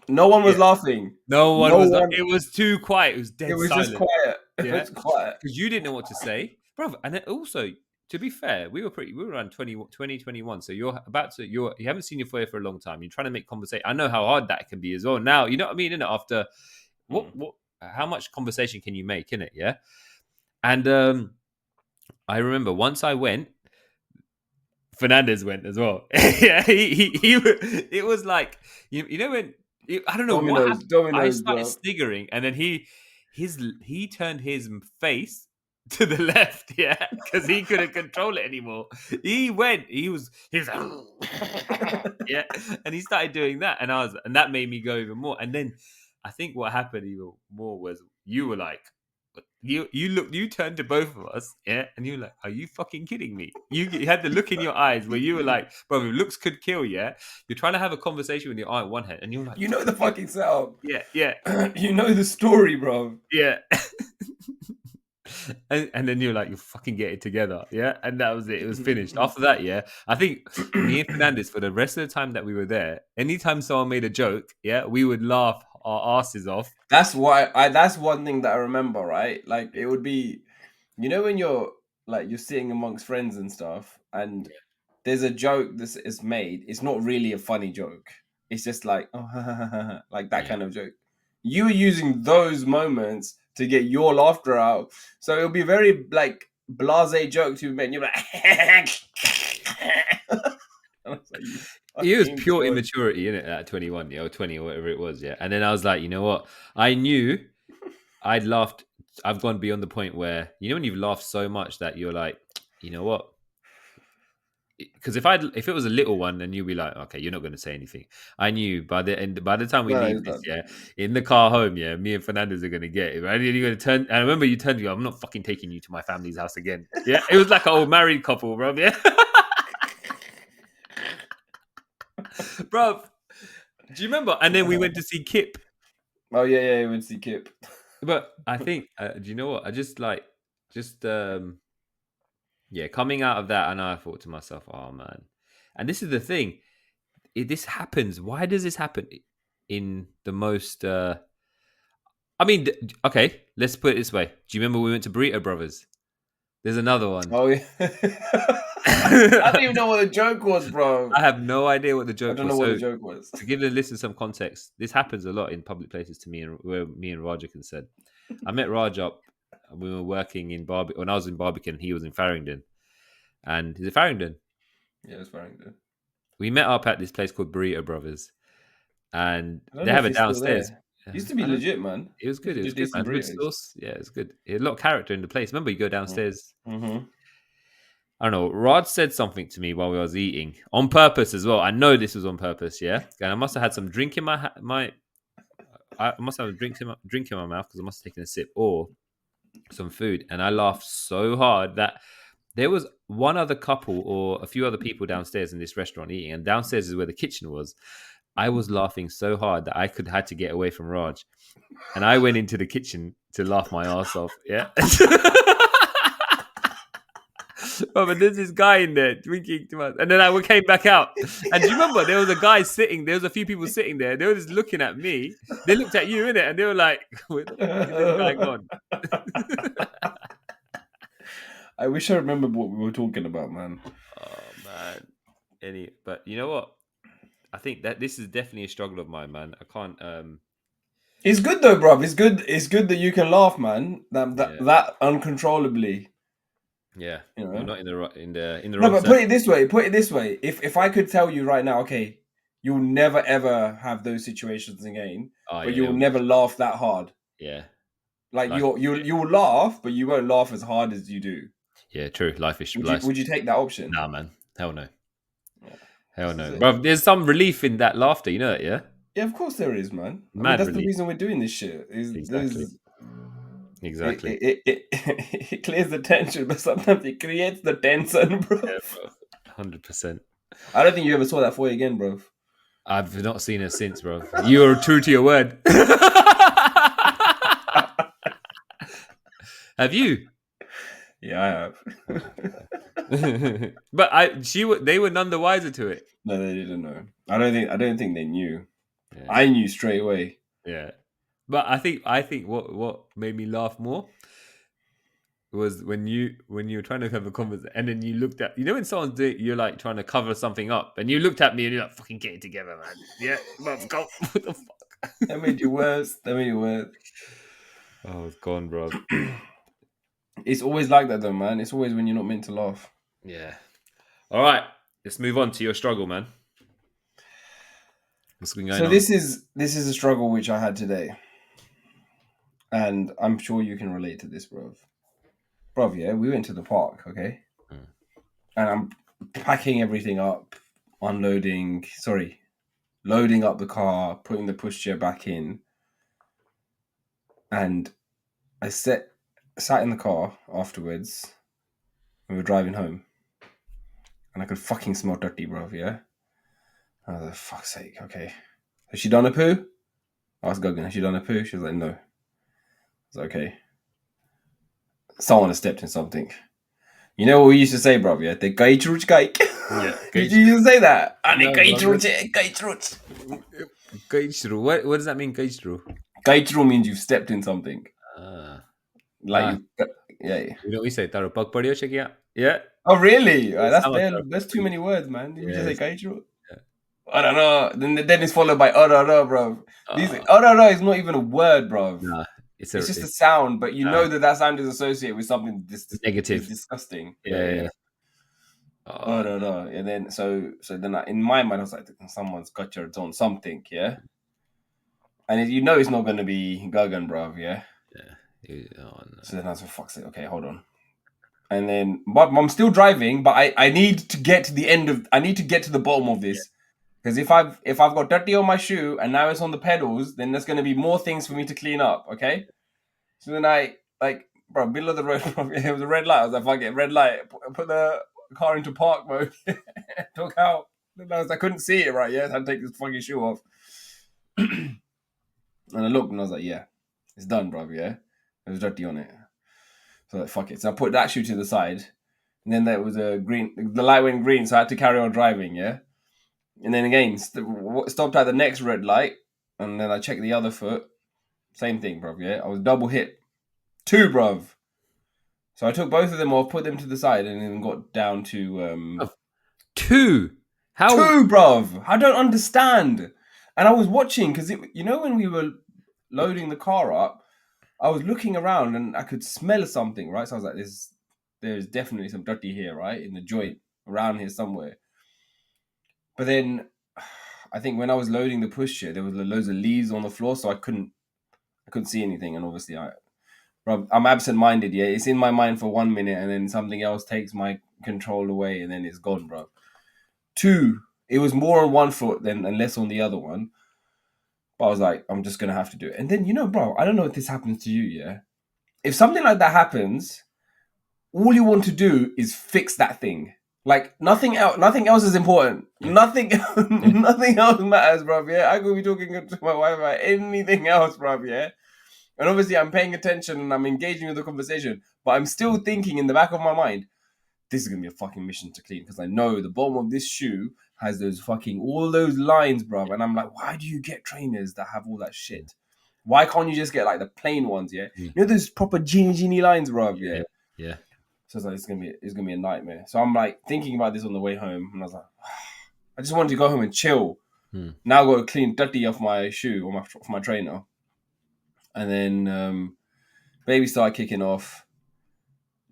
Speaker 2: No one
Speaker 1: yeah.
Speaker 2: was laughing.
Speaker 1: No one
Speaker 2: No
Speaker 1: was.
Speaker 2: one.
Speaker 1: It was too quiet. It was
Speaker 2: It
Speaker 1: dead
Speaker 2: was just
Speaker 1: silent.
Speaker 2: quiet. It
Speaker 1: Yeah,
Speaker 2: was quiet.
Speaker 1: because you didn't know what to say, brother. And then also, to be fair, we were around 2021. So you haven't seen your foyer for a long time. You're trying to make conversation. I know how hard that can be as well. Now, you know what I mean, innit? After
Speaker 2: Mm.
Speaker 1: how much conversation can you make in it? Yeah. And I remember once I went, Fernandez went as well. Yeah, it was like you know when I don't know what happened. I
Speaker 2: Dominoes,
Speaker 1: started
Speaker 2: bro.
Speaker 1: sniggering, and then he turned his face to the left, yeah, because he couldn't control it anymore. He was like, yeah, and he started doing that, and that made me go even more. And then I think what happened even more was you were like, you turned to both of us, yeah, and you were like, "Are you fucking kidding me?" You had the look in your eyes where you were like, "Bro, looks could kill." Yeah, you're trying to have a conversation with your eye on one hand, and you're like,
Speaker 2: You know the fucking setup.
Speaker 1: "Yeah, yeah,
Speaker 2: You know the story, bro.
Speaker 1: yeah." And then you're like, "You fucking get it together," yeah, and that was it. It was finished. After that, yeah, I think me and Fernandez for the rest of the time that we were there, anytime someone made a joke, yeah, we would laugh our asses off.
Speaker 2: That's why that's one thing that I remember, right? Like it would be, you know, when you're like you're sitting amongst friends and stuff, and there's a joke that is made. It's not really a funny joke. It's just like, oh, like that kind of joke. You were using those moments to get your laughter out. So it'll be very like blasé joke to make. You're like,
Speaker 1: it was pure immaturity, innit? At 21, or 20 or whatever it was, yeah. And then I was like, you know what? I knew I'd laughed. I've gone beyond the point where, you know, when you've laughed so much that you're like, you know what? Because if it was a little one, then you'd be like, okay, you're not going to say anything. I knew by the time we leave this, yeah, in the car home, yeah, me and Fernandez are going to get it. Right? You're going to turn. And I remember you turned to me, I'm not fucking taking you to my family's house again. Yeah, it was like an old married couple, bro. Yeah, bro. Do you remember? And then we went to see Kip.
Speaker 2: Oh yeah, we went to see Kip.
Speaker 1: But I think, do you know what? I yeah, coming out of that, and I thought to myself, oh man. And this is the thing. This happens. Why does this happen in the most? I mean, okay, let's put it this way. Do you remember we went to Burrito Brothers? There's another one.
Speaker 2: Oh yeah. I don't even know what the joke was, bro.
Speaker 1: I have no idea what the joke was.
Speaker 2: I don't know what the joke was.
Speaker 1: To give the listeners some context, this happens a lot in public places to me, and where me and Raja can said. I met Raj up. We were working in when I was in Barbican, he was in Farringdon. And is it Farringdon?
Speaker 2: Yeah, it's Farringdon.
Speaker 1: We met up at this place called Burrito Brothers, and they have it downstairs.
Speaker 2: It used to be legit, man.
Speaker 1: It was good. It was good, man. Good sauce. Yeah, it was good. It had a lot of character in the place. Remember, you go downstairs.
Speaker 2: Mm-hmm.
Speaker 1: I don't know. Raj said something to me while we was eating on purpose as well. I know this was on purpose. Yeah, and I must have had some drink in I must have a drink in my mouth because I must have taken a sip or some food, and I laughed so hard that there was one other couple or a few other people downstairs in this restaurant eating, and downstairs is where the kitchen was. I was laughing so hard that I had to get away from Raj, and I went into the kitchen to laugh my ass off. Yeah. Oh, but there's this guy in there drinking too much, and then I came back out. And do you remember there was a guy sitting? There was a few people sitting there. They were just looking at me. They looked at you, innit? And they were like, "Where the fuck is this guy gone?"
Speaker 2: I wish I remembered what we were talking about, man.
Speaker 1: Oh man. But you know what? I think that this is definitely a struggle of mine, man. I can't.
Speaker 2: It's good though, bro. It's good. It's good that you can laugh, man. That uncontrollably.
Speaker 1: Yeah, you know? Well, not in the
Speaker 2: No, but put it this way. If I could tell you right now, okay, you'll never ever have those situations again, but you'll never laugh that hard.
Speaker 1: Yeah,
Speaker 2: like you'll laugh, but you won't laugh as hard as you do.
Speaker 1: Yeah, true. Life is.
Speaker 2: Would you take that option?
Speaker 1: Nah, man. Hell no. Yeah. Hell no, bro. There's some relief in that laughter. You know that, yeah?
Speaker 2: Yeah, of course there is, man. That's relief. The reason we're doing this shit.
Speaker 1: Exactly.
Speaker 2: It clears the tension, but sometimes it creates the tension, bro.
Speaker 1: Yeah, bro. 100%.
Speaker 2: I don't think you ever saw that boy again, bro.
Speaker 1: I've not seen her since, bro. You are true to your word. Have you?
Speaker 2: Yeah, I
Speaker 1: have. But they were none the wiser to it.
Speaker 2: No, they didn't know. I don't think they knew. Yeah. I knew straight away.
Speaker 1: Yeah. But I think what made me laugh more was when you were trying to have a conversation and then you looked at, you know, when someone's you're like trying to cover something up and you looked at me and you're like, fucking get it together, man. Yeah, let's go. What the fuck?
Speaker 2: That made you worse.
Speaker 1: Oh, it's gone, bro.
Speaker 2: It's always like that though, man. It's always when you're not meant to laugh.
Speaker 1: Yeah. All right, let's move on to your struggle, man. What's been going on?
Speaker 2: This is a struggle which I had today. And I'm sure you can relate to this, bro. Bro, yeah, we went to the park, okay? And I'm packing everything up, loading up the car, putting the pushchair back in. And I sat in the car afterwards when we were driving home. And I could fucking smell tatti, bro, yeah? I was like, fuck's sake, okay. Has she done a poo? I asked Guggen, has she done a poo? She was like, no. I was like, okay. Someone has stepped in something. You know what we used to say, bro, yeah? The gaichruch cake.
Speaker 1: Yeah.
Speaker 2: Did you used to say that?
Speaker 1: Gaichru. What does that mean, gaichru?
Speaker 2: Gaichru means you've stepped in something. Like Yeah.
Speaker 1: You know what we say? Taro pag padio check out. Yeah.
Speaker 2: Oh, really?
Speaker 1: Yeah,
Speaker 2: That's
Speaker 1: sama
Speaker 2: there.
Speaker 1: taro
Speaker 2: That's too
Speaker 1: pag
Speaker 2: many words, man. Did we just say
Speaker 1: Yes.
Speaker 2: kaicho?
Speaker 1: Yeah.
Speaker 2: I don't know. Then it's followed by bro. These is not even a word, bro.
Speaker 1: Nah, it's
Speaker 2: It's just a sound, but you know that sound is associated with something is
Speaker 1: negative.
Speaker 2: disgusting.
Speaker 1: Yeah.
Speaker 2: And then then in my mind I was like, someone's got your on something, yeah. And you know it's not going to be Gagan, bro, yeah.
Speaker 1: No.
Speaker 2: So then I was like, fuck's sake, okay, hold on. And then, but I'm still driving, but I need to get to the end of. I need to get to the bottom of this. Because if I've got dirty on my shoe and now it's on the pedals, then there's going to be more things for me to clean up. Okay, so then bro, middle of the road, it was a red light. I was like, fuck it, red light. Put the car into park mode. Took out. I couldn't see it right. Yeah, I had to take this fucking shoe off. And I looked and I was like, yeah, it's done, bro. Yeah, there was dirty on it. So like, fuck it. So I put that shoe to the side, and then there was a green. The light went green, so I had to carry on driving. Yeah. And then again, stopped at the next red light, and then I checked the other foot. Same thing, bruv, yeah? I was double hit. 2, bruv. So I took both of them off, put them to the side, and then got down to...
Speaker 1: 2? How?
Speaker 2: 2, bruv! I don't understand. And I was watching, because when we were loading the car up, I was looking around, and I could smell something, right? So I was like, there's definitely some dirty here, right? In the joint, around here somewhere. But then I think when I was loading the pushchair, there was loads of leaves on the floor, so I couldn't see anything. And obviously, I'm absent-minded. Yeah, it's in my mind for 1 minute, and then something else takes my control away, and then it's gone, bro. 2, it was more on one foot and less on the other one. But I was like, I'm just gonna have to do it. And then bro, I don't know if this happens to you. Yeah, if something like that happens, all you want to do is fix that thing. Like nothing else is important. Nothing else matters, bro. Yeah, I could be talking to my wife about anything else, bro. Yeah, and obviously I'm paying attention and I'm engaging with the conversation, but I'm still thinking in the back of my mind, this is gonna be a fucking mission to clean because I know the bottom of this shoe has all those lines, bro. And I'm like, why do you get trainers that have all that shit? Why can't you just get like the plain ones? Yeah, those proper genie lines, bro.
Speaker 1: Yeah.
Speaker 2: So I was like, it's gonna be a nightmare. So I'm like thinking about this on the way home, and I was like, I just wanted to go home and chill. Now I got to clean dirty off my shoe or my trainer, and then baby started kicking off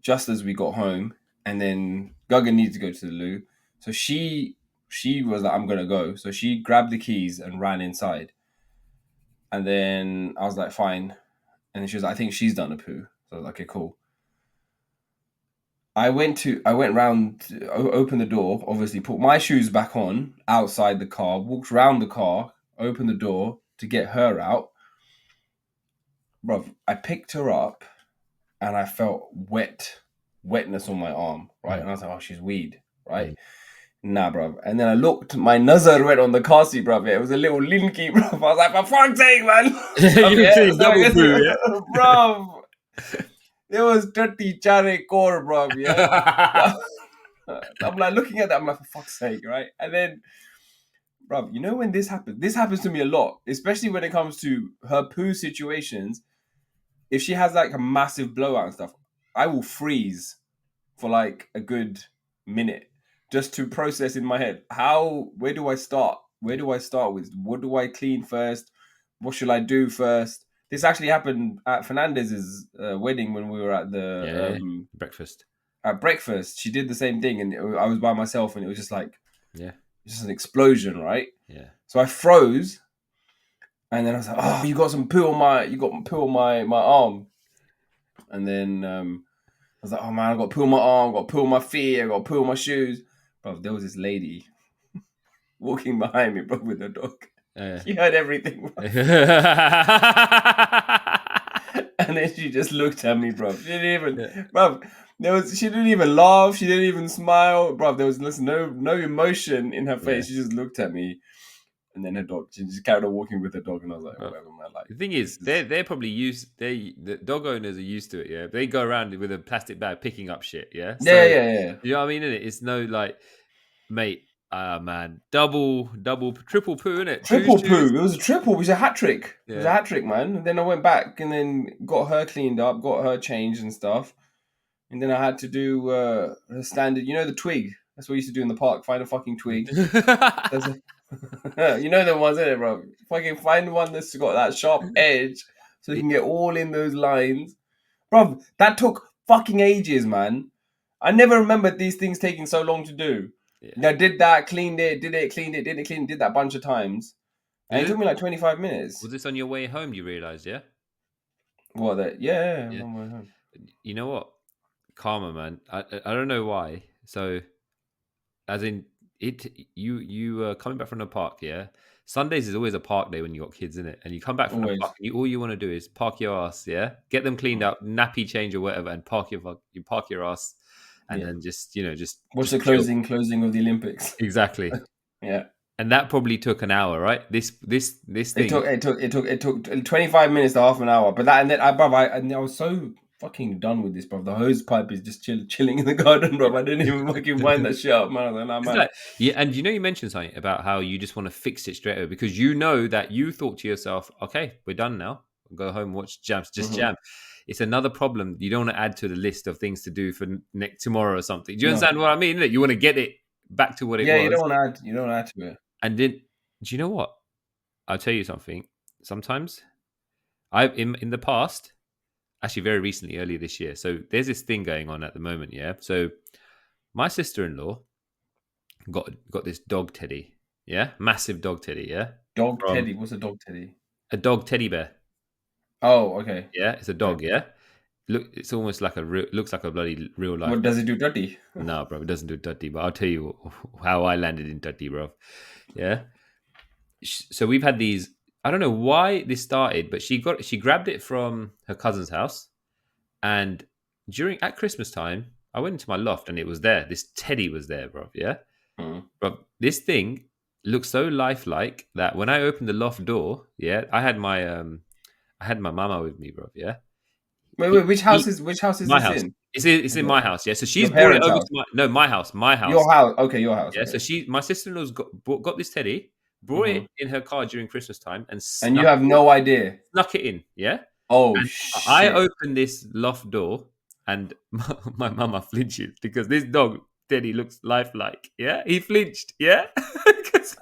Speaker 2: just as we got home, and then Gaga needed to go to the loo, so she was like, I'm gonna go. So she grabbed the keys and ran inside, and then I was like, fine, and then she was like, I think she's done a poo. So I was like, okay, cool. I went round, opened the door, obviously put my shoes back on outside the car, walked round the car, opened the door to get her out. Bruv, I picked her up and I felt wetness on my arm, right? And I was like, oh, she's weed, right? Nah, bruv. And then I looked, my nazar went on the car seat, bruv. It was a little linky, bruv. I was like, for fuck's sake, man.
Speaker 1: You see double poo, yeah?
Speaker 2: Bruv. It was dirty chare core, bro. Yeah. I'm like looking at that. I'm like, for fuck's sake, right? And then, bro, when this happens to me a lot, especially when it comes to her poo situations. If she has like a massive blowout and stuff, I will freeze for like a good minute just to process in my head. Where do I start? Where do I start with? What do I clean first? What should I do first? This actually happened at Fernandez's wedding when we were at the
Speaker 1: breakfast.
Speaker 2: At breakfast, she did the same thing, and I was by myself, and it was just like, just an explosion, right?
Speaker 1: Yeah.
Speaker 2: So I froze, and then I was like, "Oh, you got poo on my arm," and then I was like, "Oh man, I got poo on my arm, got poo on my feet, I got poo on my shoes." Bro, there was this lady walking behind me, bro, with her dog. She heard everything, bro. And then she just looked at me, bro. She didn't even laugh. She didn't even smile, bro. There was no emotion in her face. She just looked at me, and then her dog. She just carried on walking with her dog, and I was like, whatever, man. Like,
Speaker 1: the thing is, they're probably used. The dog owners are used to it. Yeah, they go around with a plastic bag picking up shit. Yeah.
Speaker 2: So, yeah.
Speaker 1: You know what I mean? Innit? It's no like, mate. Man, double, triple poo, innit?
Speaker 2: Triple poo. It was a triple. It was a hat trick. It was a hat trick, man. And then I went back and then got her cleaned up, got her changed and stuff. and then I had to do the standard. You know the twig. That's what we used to do in the park. Find a fucking twig. That's you know the ones in it, bro. Fucking find one that's got that sharp edge, so you can get all in those lines, bro. That took fucking ages, man. I never remembered these things taking so long to do.
Speaker 1: Yeah.
Speaker 2: I did that, cleaned it, did it, cleaned it, did it, cleaned it, did that a bunch of times. And it took me like 25 minutes.
Speaker 1: Was this on your way home? You realized, yeah?
Speaker 2: What that? Yeah,
Speaker 1: Yeah.
Speaker 2: I'm on my way home.
Speaker 1: You know what? Karma, man. I don't know why. So, as in it, you coming back from the park, yeah. Sundays is always a park day when you got kids in it, and you come back from the
Speaker 2: Always.
Speaker 1: park, and all you want to do is park your ass, yeah, get them cleaned up, nappy change or whatever, and you park your ass, and
Speaker 2: Yeah.
Speaker 1: then just
Speaker 2: What's the
Speaker 1: chill.
Speaker 2: closing of the Olympics?
Speaker 1: Exactly.
Speaker 2: Yeah.
Speaker 1: And that probably took an hour, right? This
Speaker 2: It
Speaker 1: thing.
Speaker 2: took 25 minutes to half an hour. But that and then I was so fucking done with this, bro. The hose pipe is just chilling in the garden, bro. I didn't even fucking wind that shit up, man. I was like, nah,
Speaker 1: It's
Speaker 2: man.
Speaker 1: like, yeah, and you mentioned something about how you just want to fix it straight away because you know that you thought to yourself, okay, we're done now. Go home, watch jams, just
Speaker 2: Mm-hmm.
Speaker 1: jam. It's another problem. You don't want to add to the list of things to do for next tomorrow or something. Do you
Speaker 2: No.
Speaker 1: understand what I mean? You want to get it back to what it
Speaker 2: Yeah, you
Speaker 1: was.
Speaker 2: don't want to add. You don't want to add to it.
Speaker 1: And then, do you know what? I'll tell you something. Sometimes I've in the past, actually very recently, earlier this year. So there's this thing going on at the moment. Yeah. So my sister-in-law got this dog teddy. Yeah, massive dog teddy. Yeah,
Speaker 2: Dog
Speaker 1: from
Speaker 2: teddy. What's a dog teddy?
Speaker 1: a dog teddy bear.
Speaker 2: Oh, okay.
Speaker 1: Yeah, it's a
Speaker 2: Okay.
Speaker 1: dog. Yeah, it's almost like looks like a bloody real life
Speaker 2: What
Speaker 1: dog.
Speaker 2: does it do, dirty?
Speaker 1: No, bro, it doesn't do dirty. But I'll tell you how I landed in dirty, bro. Yeah. So we've had these. I don't know why this started, but she grabbed it from her cousin's house, and at Christmas time, I went into my loft and it was there. This teddy was there, bro. Yeah,
Speaker 2: Mm.
Speaker 1: bro. This thing looks so lifelike that when I opened the loft door, yeah, I had my mama with me, bro. Yeah,
Speaker 2: Wait.
Speaker 1: he
Speaker 2: Which house is
Speaker 1: my
Speaker 2: this
Speaker 1: house.
Speaker 2: in?
Speaker 1: It's in my house. Yeah, so she's
Speaker 2: Your
Speaker 1: brought it
Speaker 2: parents'
Speaker 1: over
Speaker 2: house.
Speaker 1: to my house, my house.
Speaker 2: Your house. Okay, your house.
Speaker 1: Yeah, so
Speaker 2: Okay.
Speaker 1: my sister in law's got this teddy, brought
Speaker 2: Mm-hmm.
Speaker 1: it in her car during Christmas time, and
Speaker 2: And you have no idea.
Speaker 1: snuck it in. Yeah,
Speaker 2: Oh
Speaker 1: and I
Speaker 2: shit.
Speaker 1: opened this loft door, and my mama flinches because this dog Teddy looks lifelike. Yeah, he flinched. Yeah, 'Cause-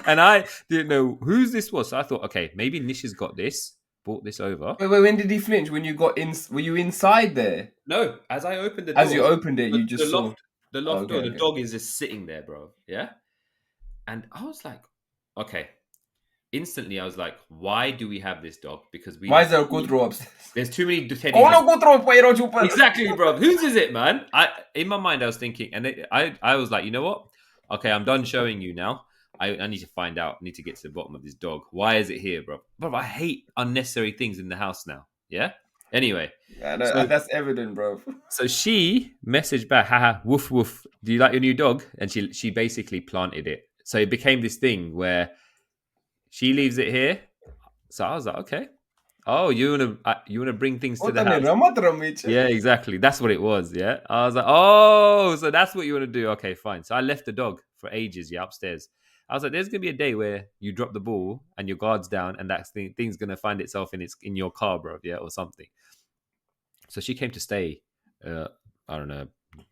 Speaker 1: and I didn't know whose this was. So I thought, okay, maybe Nish has got this, brought this over.
Speaker 2: Wait. When did he flinch? When you got in? Were you inside there?
Speaker 1: No, as I opened the
Speaker 2: As you
Speaker 1: door,
Speaker 2: opened it, you
Speaker 1: the
Speaker 2: just saw.
Speaker 1: loft, the
Speaker 2: Oh,
Speaker 1: loft door,
Speaker 2: okay.
Speaker 1: the
Speaker 2: Okay.
Speaker 1: dog is just sitting there, bro. Yeah, and I was like, okay. Instantly, I was like, why do we have this dog? Because
Speaker 2: Why is there a kudro upstairs?
Speaker 1: there's too many teddies.
Speaker 2: Kono kudro pero chupan.
Speaker 1: Exactly, bro. Whose is it, man? In my mind, I was thinking, and I was like, you know what? Okay, I'm done showing you now. I need to find out. I need to get to the bottom of this dog. Why is it here, bro? Bro, I hate unnecessary things in the house now. Yeah. Anyway,
Speaker 2: Yeah,
Speaker 1: so
Speaker 2: that's evident, bro.
Speaker 1: so she messaged back, haha, woof woof. Do you like your new dog? And she basically planted it. So it became this thing where she leaves it here. So I was like, okay. Oh, you wanna bring things to the
Speaker 2: Otani
Speaker 1: house?
Speaker 2: ramat ramich.
Speaker 1: Yeah, exactly. That's what it was. Yeah, I was like, oh, so that's what you want to do? Okay, fine. So I left the dog for ages. Yeah, upstairs. I was like, there's gonna be a day where you drop the ball and your guard's down, and that thing's gonna find itself in your car, bro. Yeah, or something. So she came to stay. I don't know,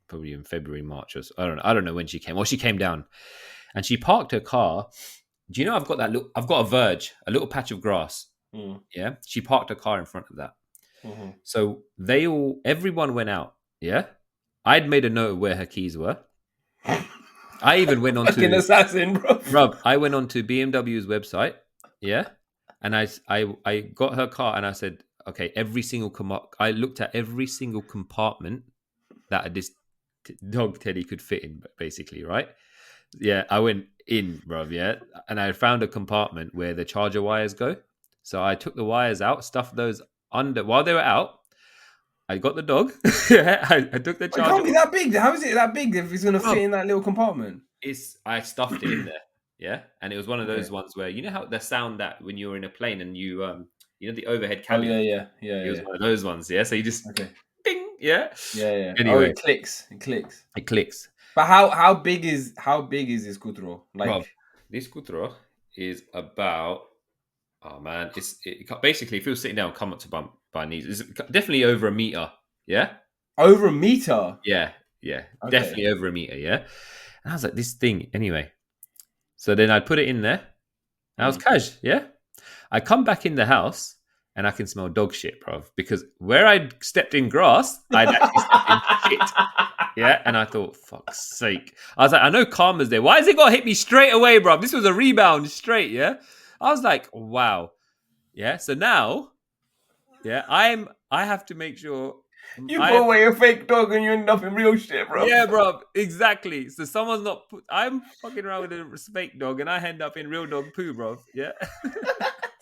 Speaker 1: probably in February, March, or I don't know when she came. Well, she came down, and she parked her car. Do you know I've got that? I've got a verge, a little patch of grass.
Speaker 2: Mm.
Speaker 1: Yeah, she parked her car in front of that.
Speaker 2: Mm-hmm.
Speaker 1: So everyone went out. Yeah, I'd made a note of where her keys were. I even went on
Speaker 2: Fucking
Speaker 1: to
Speaker 2: assassin, bro.
Speaker 1: Rob. I went on to BMW's website. Yeah, and I got her car and I said, okay, I looked at every single compartment that this dog Teddy could fit in, basically, right? Yeah, I went in, bro. Yeah, and I found a compartment where the charger wires go. So I took the wires out, stuffed those under while they were out. I got the dog. Yeah, I took the
Speaker 2: It
Speaker 1: charger.
Speaker 2: can't be that big. How is it that big if it's gonna
Speaker 1: Bro,
Speaker 2: fit in that little compartment?
Speaker 1: I stuffed it in there. Yeah, and it was one of those
Speaker 2: Okay.
Speaker 1: ones where you know how the sound that when you're in a plane and you know the overhead
Speaker 2: Oh
Speaker 1: cabin.
Speaker 2: yeah.
Speaker 1: It was one of those ones. Yeah, so you just
Speaker 2: Okay.
Speaker 1: ding. Yeah.
Speaker 2: Yeah. Oh,
Speaker 1: Anyway,
Speaker 2: it clicks. It clicks.
Speaker 1: it clicks.
Speaker 2: But how big is this kudro?
Speaker 1: Bro,
Speaker 2: Like,
Speaker 1: this kutro is about. Oh man, basically if you're sitting down, come up to bump by knees. It's definitely over a meter. Yeah.
Speaker 2: Over a meter.
Speaker 1: Yeah, yeah,
Speaker 2: Okay.
Speaker 1: definitely over a meter. Yeah, and I was like, this thing anyway. So then I'd put it in there. And I was
Speaker 2: Mm.
Speaker 1: cash. Yeah, I come back in the house and I can smell dog shit, bro. Because where I'd stepped in grass, I'd actually stepped in shit. Yeah, and I thought, fuck's sake. I was like, I know karma's there. Why has it got to hit me straight away, bro? This was a rebound straight, yeah? I was like, wow. Yeah, so now, yeah, I have to make sure
Speaker 2: You
Speaker 1: I
Speaker 2: put
Speaker 1: have to,
Speaker 2: away a fake dog and you end up in real shit, bro.
Speaker 1: yeah, bro, exactly. So someone's not I'm fucking around with a fake dog and I end up in real dog poo, bro. Yeah.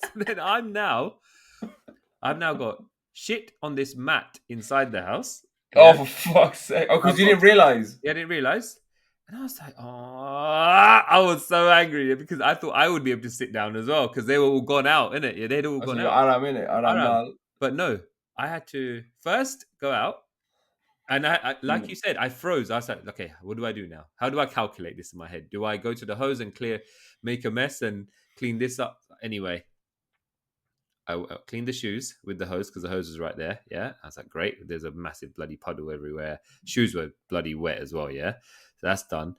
Speaker 1: So then I've now got shit on this mat inside the house.
Speaker 2: Oh,
Speaker 1: Yeah.
Speaker 2: for fuck's sake. Oh, because
Speaker 1: I've
Speaker 2: you
Speaker 1: got
Speaker 2: didn't realize.
Speaker 1: Yeah, I didn't realize. And I was like, oh, I was so angry because I thought I would be able to sit down as well because they were all gone out, innit? Yeah, they'd all
Speaker 2: I said,
Speaker 1: gone
Speaker 2: you're
Speaker 1: out.
Speaker 2: Aram, innit? Aram
Speaker 1: Aram.
Speaker 2: Nal.
Speaker 1: But no, I had to first go out. And like
Speaker 2: Mm.
Speaker 1: you said, I froze. I was like, okay, what do I do now? How do I calculate this in my head? Do I go to the hose and make a mess and clean this up? Anyway, I cleaned the shoes with the hose because the hose was right there. Yeah. I was like, great. There's a massive bloody puddle everywhere. Shoes were bloody wet as well. Yeah. So that's done.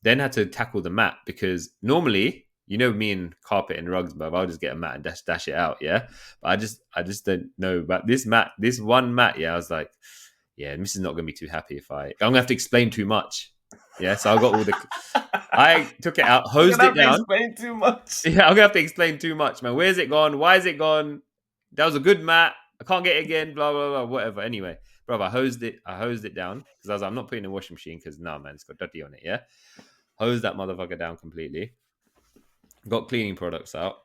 Speaker 1: Then had to tackle the mat because normally, me and carpet and rugs, but I'll just get a mat and dash it out, yeah. But I just don't know about this mat, this one mat, yeah. I was like, yeah, Mrs. not gonna be too happy if I'm gonna have to explain too much, yeah. So I took it out,
Speaker 2: You're
Speaker 1: hosed
Speaker 2: gonna
Speaker 1: it
Speaker 2: have to
Speaker 1: down.
Speaker 2: explain too much.
Speaker 1: Yeah, I'm gonna have to explain too much, man. Where's it gone? Why is it gone? That was a good mat. I can't get it again. Blah blah blah. Whatever. Anyway, bro, I hosed it. I hosed it down because I was like, I'm not putting it in the washing machine because nah, man, it's got dirty on it. Yeah, hosed that motherfucker down completely. Got cleaning products out.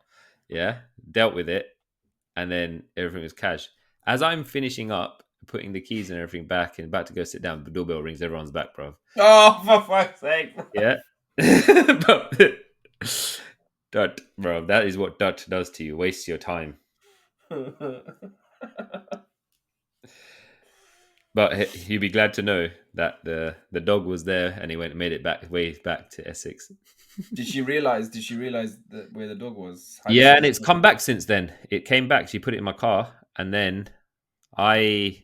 Speaker 1: Yeah, dealt with it, and then everything was cash. As I'm finishing up, putting the keys and everything back, and about to go sit down, the doorbell rings. Everyone's back, bro.
Speaker 2: Oh, for fuck's sake.
Speaker 1: Yeah. Dut, bro, that is what Dut does to you. Wastes your time. But you'd be glad to know that the dog was there and he made it way back to Essex.
Speaker 2: Did she realize? Did she realize that where the dog was? How did
Speaker 1: Yeah,
Speaker 2: she
Speaker 1: and it's
Speaker 2: respond?
Speaker 1: come back since then. It came back. She put it in my car, and then I,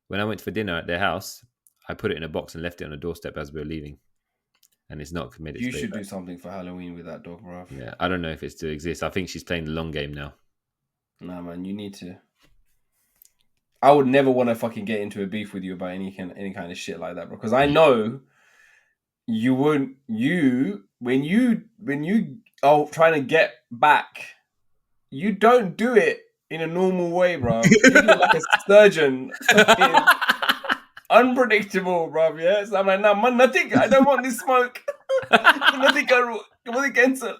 Speaker 1: when I went for dinner at their house, I put it in a box and left it on the doorstep as we were leaving, and it's not committed
Speaker 2: You
Speaker 1: straight
Speaker 2: should
Speaker 1: back.
Speaker 2: do something for Halloween with that dog, bro.
Speaker 1: Yeah, I don't know if it still exists. I think she's playing the long game now.
Speaker 2: Nah, man, you need to. I would never want to fucking get into a beef with you about any kind of shit like that, bro. Because I know you would. When you are trying to get back, you don't do it in a normal way, bro. You do it like a surgeon, fucking unpredictable, bro. Yeah, so I'm like, nah, man, nothing. I don't want this smoke. Nothing. Nothing cancel.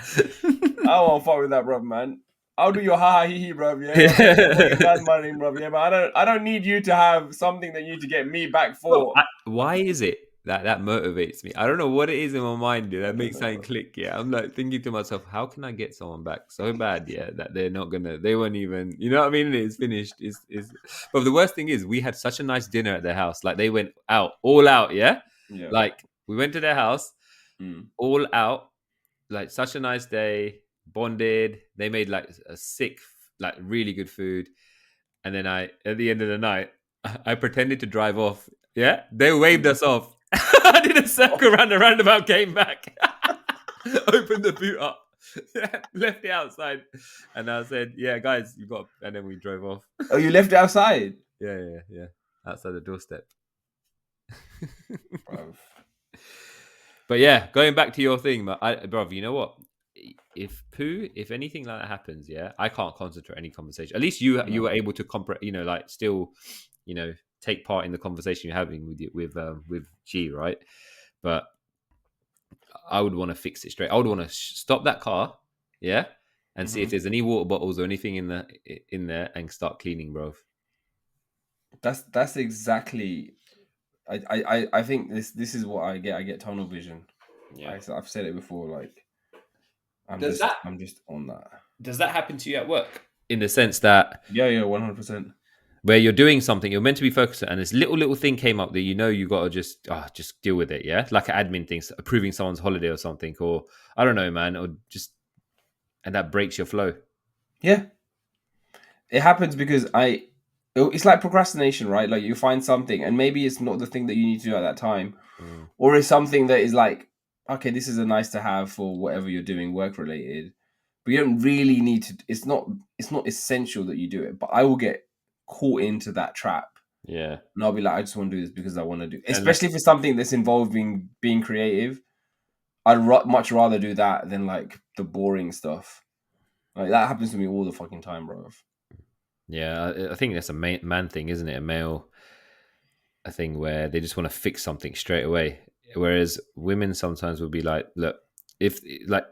Speaker 2: I won't fuck with that, bro, man. I'll do your ha ha hee hee, bro. Yeah, bad money, bro. Yeah, but I don't need you to have something that you need to get me back
Speaker 1: Bro,
Speaker 2: for.
Speaker 1: why is it that motivates me? I don't know what it is in my mind, dude. That makes something click. Yeah, I'm like thinking to myself, how can I get someone back so bad? Yeah, that they won't even. You know what I mean? It's finished. Is. But the worst thing is, we had such a nice dinner at their house. Like they went out, all out. Yeah,
Speaker 2: Yeah.
Speaker 1: like we went to their house,
Speaker 2: Mm.
Speaker 1: all out. Like such a nice day, bonded. They made like a sick, like really good food. And then at the end of the night, I pretended to drive off. Yeah, they waved us off. I did a circle around the roundabout, came back, opened the boot up, left it outside, and I said, "Yeah, guys, you got." And then we drove off.
Speaker 2: Oh, you left it outside,
Speaker 1: Yeah, outside the doorstep.
Speaker 2: bro.
Speaker 1: But yeah, going back to your thing, bro, you know what? If anything like that happens, yeah, I can't concentrate any conversation. At least you
Speaker 2: No.
Speaker 1: were able to like still, take part in the conversation you're having with G, right? But I would want to fix it straight. I would want to stop that car, yeah, and see if there's any water bottles or anything in there, and start cleaning, bro.
Speaker 2: That's exactly. I think this is what I get. I get tunnel vision.
Speaker 1: Yeah.
Speaker 2: I've said it before. Like I'm
Speaker 1: Does
Speaker 2: just on that.
Speaker 1: that happen to you at work? In the sense that
Speaker 2: Yeah, 100%.
Speaker 1: where you're doing something, you're meant to be focused on, and this little thing came up that you got to just deal with it, yeah, like an admin thing, approving someone's holiday or something, or I don't know, man, or just, and that breaks your flow.
Speaker 2: Yeah, it happens because it's like procrastination, right? Like you find something, and maybe it's not the thing that you need to do at that time, or it's something that is like, okay, this is a nice to have for whatever you're doing, work related, but you don't really need to. It's not essential that you do it. But I will get caught into that trap,
Speaker 1: Yeah.
Speaker 2: and I'll be like, I just want to do this because I want to do,
Speaker 1: And that's,
Speaker 2: especially if it's something that's involving being creative. I'd much rather do that than like the boring stuff. Like that happens to me all the fucking time, bro.
Speaker 1: yeah, I think that's a man thing, isn't it? A male a thing where they just want to fix something straight away. Whereas women sometimes will be like, look, if like,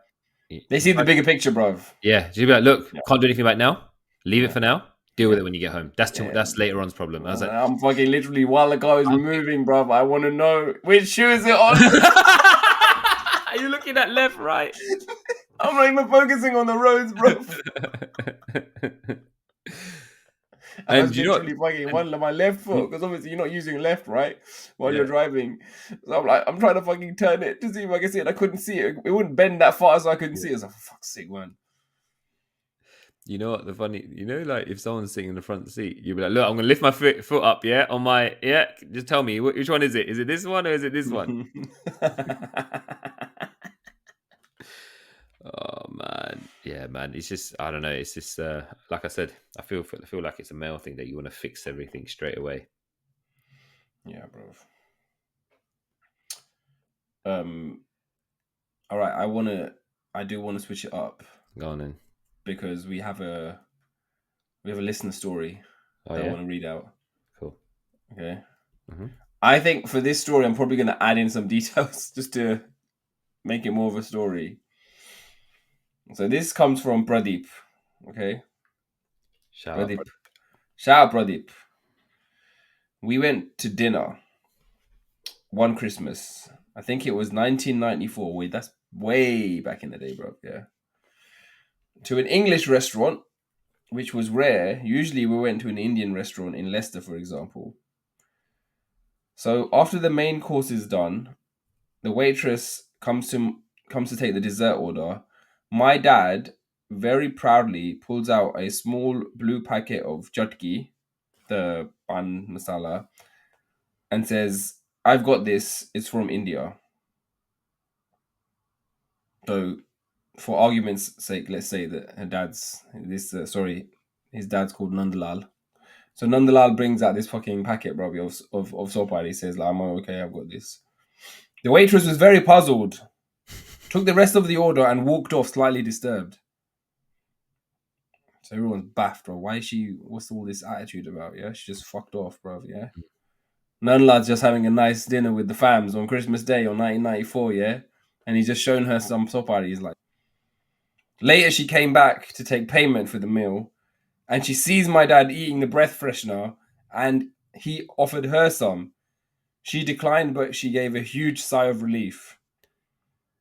Speaker 2: They see the bigger picture, bro.
Speaker 1: yeah, she'll be like, look,
Speaker 2: Yeah,
Speaker 1: can't do anything right now. Leave it
Speaker 2: yeah,
Speaker 1: for now. Deal with
Speaker 2: yeah,
Speaker 1: it when you get home. That's too.
Speaker 2: yeah.
Speaker 1: That's later on's problem. I was like,
Speaker 2: I'm fucking literally while the car is moving, bro. I want to know which shoe is it on.
Speaker 1: are you looking at left, right?
Speaker 2: I'm not even focusing on the roads, bro. And
Speaker 1: And
Speaker 2: that's
Speaker 1: you know,
Speaker 2: literally fucking one my left foot, because obviously you're not using left, right, while
Speaker 1: yeah,
Speaker 2: you're driving. So I'm like, I'm trying to fucking turn it to see if I can see it. I couldn't see it. It wouldn't bend that far, so I couldn't see it. I was like, for fuck's sake, man.
Speaker 1: you know what the funny, like if someone's sitting in the front seat, you'll be like, look, I'm gonna lift my foot up, yeah, on my, yeah. Just tell me which one is it? Is it this one or is it this one? Oh man, yeah, man. It's just I don't know. It's just like I said, I feel like it's a male thing that you want to fix everything straight away.
Speaker 2: Yeah, bro. All right. I do want to switch it up
Speaker 1: Go on then.
Speaker 2: because we have a listener story
Speaker 1: Oh
Speaker 2: that I
Speaker 1: yeah,
Speaker 2: want to read out.
Speaker 1: cool.
Speaker 2: Okay.
Speaker 1: Mm-hmm.
Speaker 2: I think for this story, I'm probably going to add in some details just to make it more of a story. So this comes from Pradeep. Okay.
Speaker 1: Shout out,
Speaker 2: Pradeep.
Speaker 1: brother.
Speaker 2: Shout out, Pradeep. We went to dinner one Christmas. I think it was 1994. Wait, that's way back in the day, bro. Yeah. To an English restaurant, which was rare. Usually we went to an Indian restaurant in Leicester, for example. So after the main course is done, the waitress comes to take the dessert order. My dad very proudly pulls out a small blue packet of chutki, the pan masala, and says, "I've got this. It's from India." So, for argument's sake, let's say that his dad's called Nandalal. So Nandalal brings out this fucking packet, bro, of sopa. He says, like, "I'm okay. I've got this." The waitress was very puzzled, took the rest of the order, and walked off slightly disturbed. So everyone's baffed, bro. Why is she? What's all this attitude about? Yeah, she just fucked off, bro. Yeah, Nandlal's just having a nice dinner with the fams on Christmas Day on 1994. Yeah, and he's just shown her some sopa. He's like. Later, she came back to take payment for the meal, and she sees my dad eating the breath freshener, and he offered her some. She declined, but she gave a huge sigh of relief.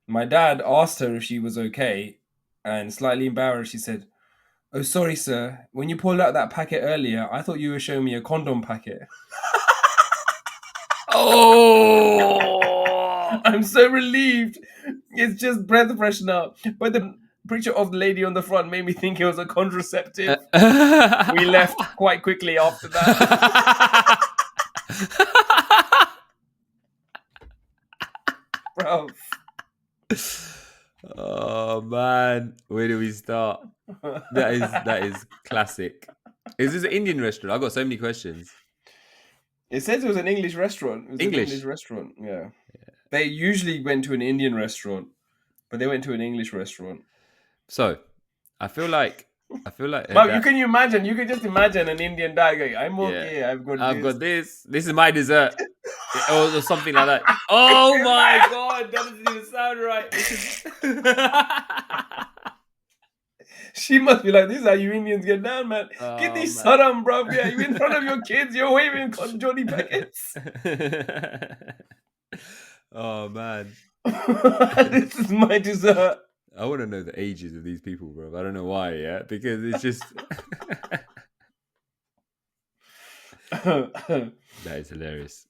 Speaker 2: My dad asked her if she was okay, and slightly embarrassed, she said, "Oh, sorry, sir. When you pulled out that packet earlier, I thought you were showing me a condom packet."
Speaker 1: Oh.
Speaker 2: I'm so relieved. It's just breath freshener. But the picture of the lady on the front made me think it was a contraceptive. We left quite quickly after that. Bro.
Speaker 1: Oh man, where do we start? That is classic. Is this an Indian restaurant? I've got so many questions.
Speaker 2: It says it was an English restaurant. It was an English
Speaker 1: English.
Speaker 2: restaurant, yeah. They usually went to an Indian restaurant, but they went to an English restaurant.
Speaker 1: So, I feel like
Speaker 2: But
Speaker 1: that.
Speaker 2: can you imagine? You can just imagine an Indian guy going, "I'm
Speaker 1: Yeah,
Speaker 2: okay. I've got
Speaker 1: I've
Speaker 2: this."
Speaker 1: got this. This is my dessert, or something like that. Oh my god, that doesn't even sound right. This is...
Speaker 2: She must be like, "This is how you Indians get down, man. Get
Speaker 1: oh
Speaker 2: these
Speaker 1: man.
Speaker 2: saram, bro. Yeah, you in front of your kids, you're waving Johnny packets."
Speaker 1: Oh man.
Speaker 2: This is my dessert.
Speaker 1: I want to know the ages of these people, bro. I don't know why, yeah, because it's just that is hilarious.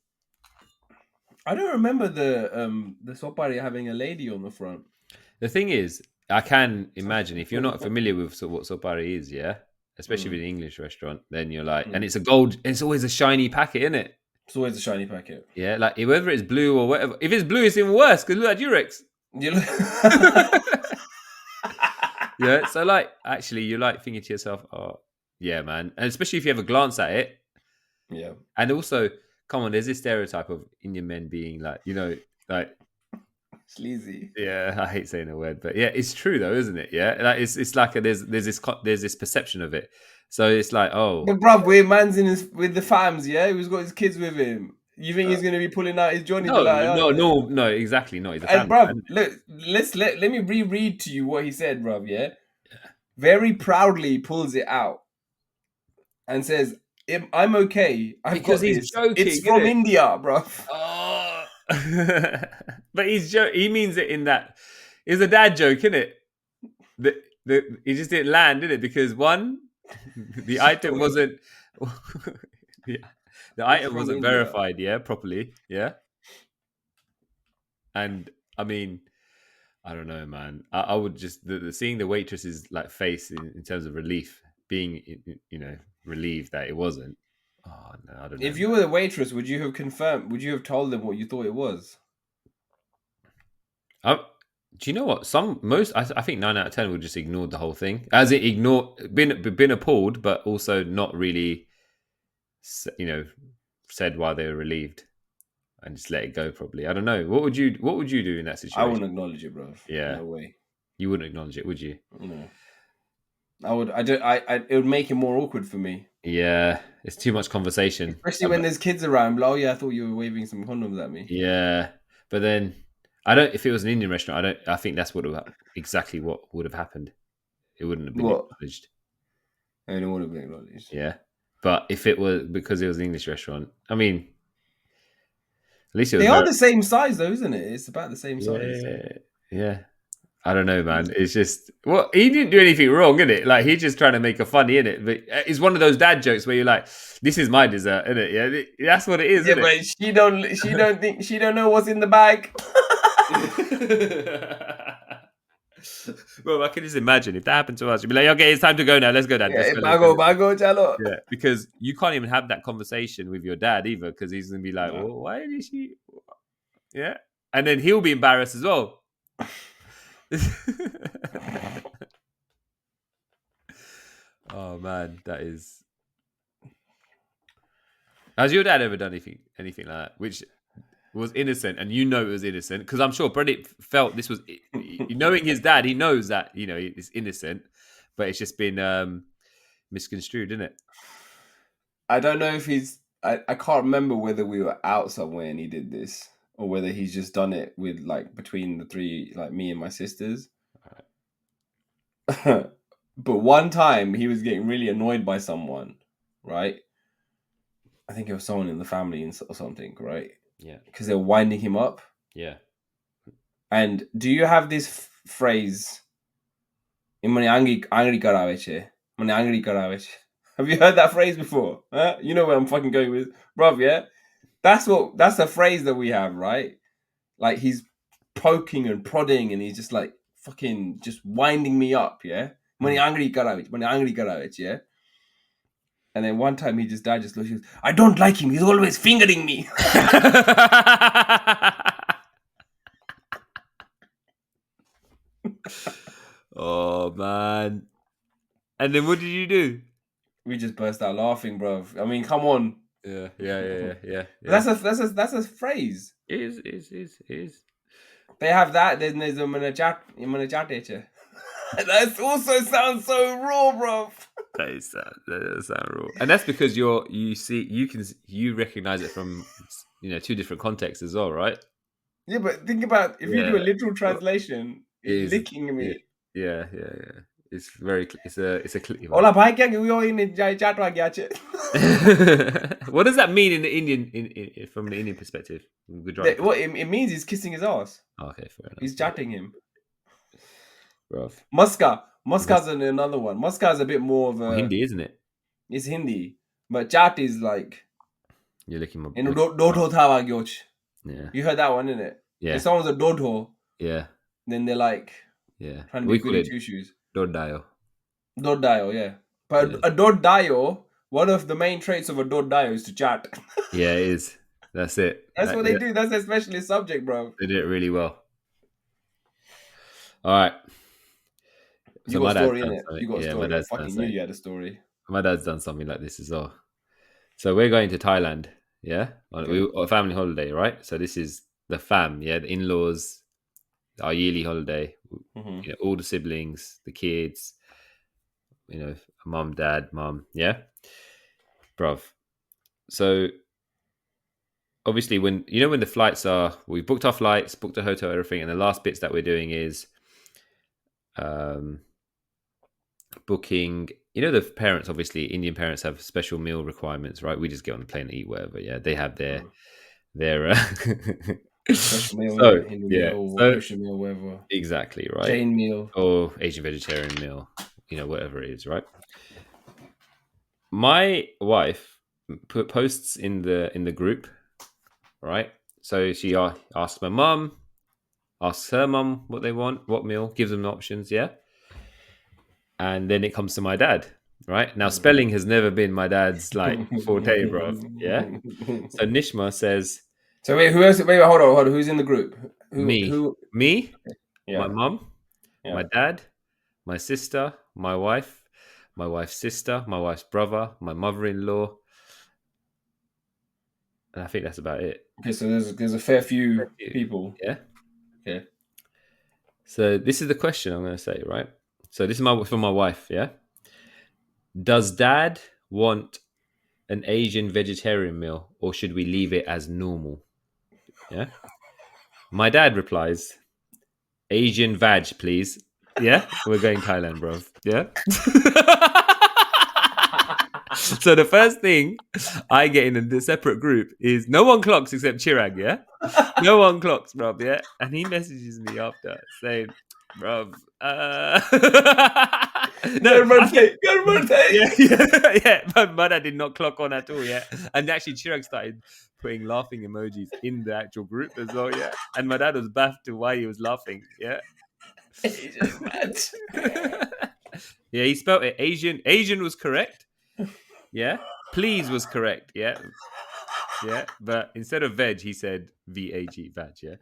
Speaker 2: I don't remember the sopari having a lady on the front.
Speaker 1: The thing is, I can imagine if you're not familiar with what sopari is, yeah, especially with an English restaurant, then you're like, and it's a gold. It's always a shiny packet, isn't it?
Speaker 2: It's always a shiny packet.
Speaker 1: Yeah, like whether it's blue or whatever. If it's blue, it's even worse because look at Durex. Yeah, so like actually, you're like thinking to yourself, oh yeah, man, and especially if you have a glance at it.
Speaker 2: Yeah,
Speaker 1: and also, come on, there's this stereotype of Indian men being like, like
Speaker 2: sleazy.
Speaker 1: yeah, I hate saying the word, but yeah, it's true though, isn't it? Yeah, like it's like there's this perception of it. So it's like, oh,
Speaker 2: But bruv, we're man's with the fams, yeah? He's got his kids with him. You think he's gonna be pulling out his Johnny? Be like,
Speaker 1: no, exactly not. He's a
Speaker 2: and
Speaker 1: family
Speaker 2: bruv,
Speaker 1: man.
Speaker 2: look, let me reread to you what he said, bruv. Yeah, very proudly pulls it out and says, "I'm okay. I've
Speaker 1: Because
Speaker 2: got
Speaker 1: he's
Speaker 2: this.
Speaker 1: joking.
Speaker 2: It's from India, bruv."
Speaker 1: Oh. But he means it in that it's a dad joke, isn't it? He just didn't land, did it? Because one, the item wasn't the item wasn't
Speaker 2: India.
Speaker 1: verified, yeah, properly, yeah. And I mean, I don't know, man. I would just seeing the waitress's like face in terms of relief, being relieved that it wasn't. Oh no, I don't know.
Speaker 2: If you were the waitress, would you have confirmed? Would you have told them what you thought it was?
Speaker 1: Do you know what? I think 9 out of 10 would just ignore the whole thing, as it been appalled, but also not really, said why they were relieved, and just let it go. Probably, I don't know. What would you do in that situation?
Speaker 2: I wouldn't acknowledge it, bro.
Speaker 1: Yeah,
Speaker 2: no way.
Speaker 1: You wouldn't acknowledge it, would you?
Speaker 2: No. I would. It would make it more awkward for me.
Speaker 1: Yeah, it's too much conversation,
Speaker 2: especially when there's kids around. Like, oh yeah, I thought you were waving some condoms at me.
Speaker 1: Yeah, but then I don't. If it was an Indian restaurant, I think that's exactly what would have happened. It wouldn't have been acknowledged.
Speaker 2: And it would have been acknowledged.
Speaker 1: Yeah, but if it was because it was an English restaurant, I mean, at least
Speaker 2: they are the same size, though, isn't it? It's about the same size.
Speaker 1: Yeah. I don't know, man. It's just he didn't do anything wrong, is it? Like he's just trying to make a funny in it. But it's one of those dad jokes where you're like, "This is my dessert," isn't it? Yeah, that's what it is.
Speaker 2: Yeah, but she don't know what's in the bag.
Speaker 1: Well, I can just imagine if that happened to us, you'd be like, "Okay, it's time to go now. Let's go, Dad."
Speaker 2: Yeah, bago, chalo.
Speaker 1: Yeah, because you can't even have that conversation with your dad either, because he's gonna be like, "Well, why did she?" Yeah, and then he'll be embarrassed as well. Oh man, that is. Has your dad ever done anything like that, which was innocent, and it was innocent? Because I'm sure Brennan felt this was, knowing his dad, he knows that it's innocent, but it's just been misconstrued, isn't it?
Speaker 2: I don't know if I can't remember whether we were out somewhere and he did this, or whether he's just done it with like between the three, like me and my sisters. Right. But one time he was getting really annoyed by someone, right? I think it was someone in the family or something, right?
Speaker 1: Yeah.
Speaker 2: Because they were winding him up.
Speaker 1: Yeah.
Speaker 2: And do you have this phrase? Mane angry karaveche. Mane angry karaveche. Have you heard that phrase before? Huh? You know where I'm fucking going with, bruv, yeah? That's a phrase that we have, right? Like he's poking and prodding and he's just like fucking just winding me up, yeah? Mane angry karaveche, yeah? And then one time dad just looked, I don't like him, he's always fingering me.
Speaker 1: Oh man. And then what did you do?
Speaker 2: We just burst out laughing, bro. I mean, come on.
Speaker 1: Yeah.
Speaker 2: That's a phrase.
Speaker 1: It is.
Speaker 2: They have that, then there's a manajate. That also sounds so raw, bro.
Speaker 1: That does sound raw. And that's because you recognize it from two different contexts as well, right?
Speaker 2: Yeah, but think about if you do a literal translation, it's licking me.
Speaker 1: Yeah. It's very. It's a clip.
Speaker 2: Hola, bhai, kya huwa in chat wa gaya che?
Speaker 1: What does that mean in the Indian, from the Indian perspective?
Speaker 2: What it means he's kissing his ass.
Speaker 1: Okay, fair enough.
Speaker 2: He's chatting him.
Speaker 1: Rough.
Speaker 2: Muska's another one. Muska's a bit more of a
Speaker 1: Hindi, isn't it?
Speaker 2: It's Hindi, but chat is like
Speaker 1: you're looking.
Speaker 2: Dodho thawa gyoch.
Speaker 1: Yeah.
Speaker 2: You heard that one, isn't it?
Speaker 1: Yeah.
Speaker 2: If someone's a dodho,
Speaker 1: yeah,
Speaker 2: then they're like,
Speaker 1: yeah,
Speaker 2: trying to be good at two shoes.
Speaker 1: Dodayo.
Speaker 2: Dodayo, yeah. But a Dodayo, one of the main traits of a Dodayo is to chat.
Speaker 1: Yeah, it is. That's it.
Speaker 2: That's what they do. That's their specialist subject, bro.
Speaker 1: They did it really well. All right.
Speaker 2: You
Speaker 1: So
Speaker 2: got a
Speaker 1: my dad's
Speaker 2: story in
Speaker 1: done
Speaker 2: it.
Speaker 1: something.
Speaker 2: You got a
Speaker 1: Yeah, my
Speaker 2: story. I
Speaker 1: dad's done
Speaker 2: fucking knew
Speaker 1: something.
Speaker 2: you had a story.
Speaker 1: My dad's done something like this as well. So we're going to Thailand. Yeah, a family holiday, right? So this is the fam. Yeah, the in-laws, our yearly holiday.
Speaker 2: Mm-hmm.
Speaker 1: All the siblings, the kids. Mum, dad, mum. Yeah, bruv. So obviously, when the flights are, we've booked our flights, booked a hotel, everything, and the last bits that we're doing is booking. The parents, obviously Indian parents have special meal requirements, right? We just get on the plane and eat whatever. Yeah, they have their
Speaker 2: Special meal,
Speaker 1: so
Speaker 2: yeah, Hindu
Speaker 1: yeah,
Speaker 2: meal, or
Speaker 1: so
Speaker 2: Christian meal, whatever.
Speaker 1: exactly right,
Speaker 2: Jain meal.
Speaker 1: or Asian vegetarian meal, whatever it is, right? My wife posts in the group, right? So she asks my mum, asks her mum what they want, what meal, gives them options, yeah. And then it comes to my dad, right? Now spelling has never been my dad's like forte, bro. Yeah. So Nishma says,
Speaker 2: So wait, who else? Wait, hold on. Who's in the group?
Speaker 1: me,
Speaker 2: Who?
Speaker 1: me, my
Speaker 2: Yeah,
Speaker 1: mum,
Speaker 2: yeah.
Speaker 1: my dad, my sister, my wife's sister, my wife's brother, my mother-in-law, and I think that's about it.
Speaker 2: Okay, so there's a fair few people.
Speaker 1: Yeah.
Speaker 2: Okay.
Speaker 1: So this is the question I'm going to say, right? So this is for my wife, yeah? Does dad want an Asian vegetarian meal or should we leave it as normal? Yeah. My dad replies, Asian veg, please. Yeah? We're going Thailand, bro. Yeah? So the first thing I get in the separate group is no one clocks except Chirag, yeah? No one clocks, bruv, yeah? And he messages me after saying, bruv, no,
Speaker 2: Good birthday! Good birthday!
Speaker 1: yeah. But my dad did not clock on at all, yeah. And actually, Chirag started putting laughing emojis in the actual group as well, yeah. And my dad was baffled to why he was laughing, yeah.
Speaker 2: Asian match.
Speaker 1: Yeah, he spelled it Asian. Asian was correct, yeah. Please was correct, yeah. Yeah, but instead of veg, he said VAG, veg, yeah.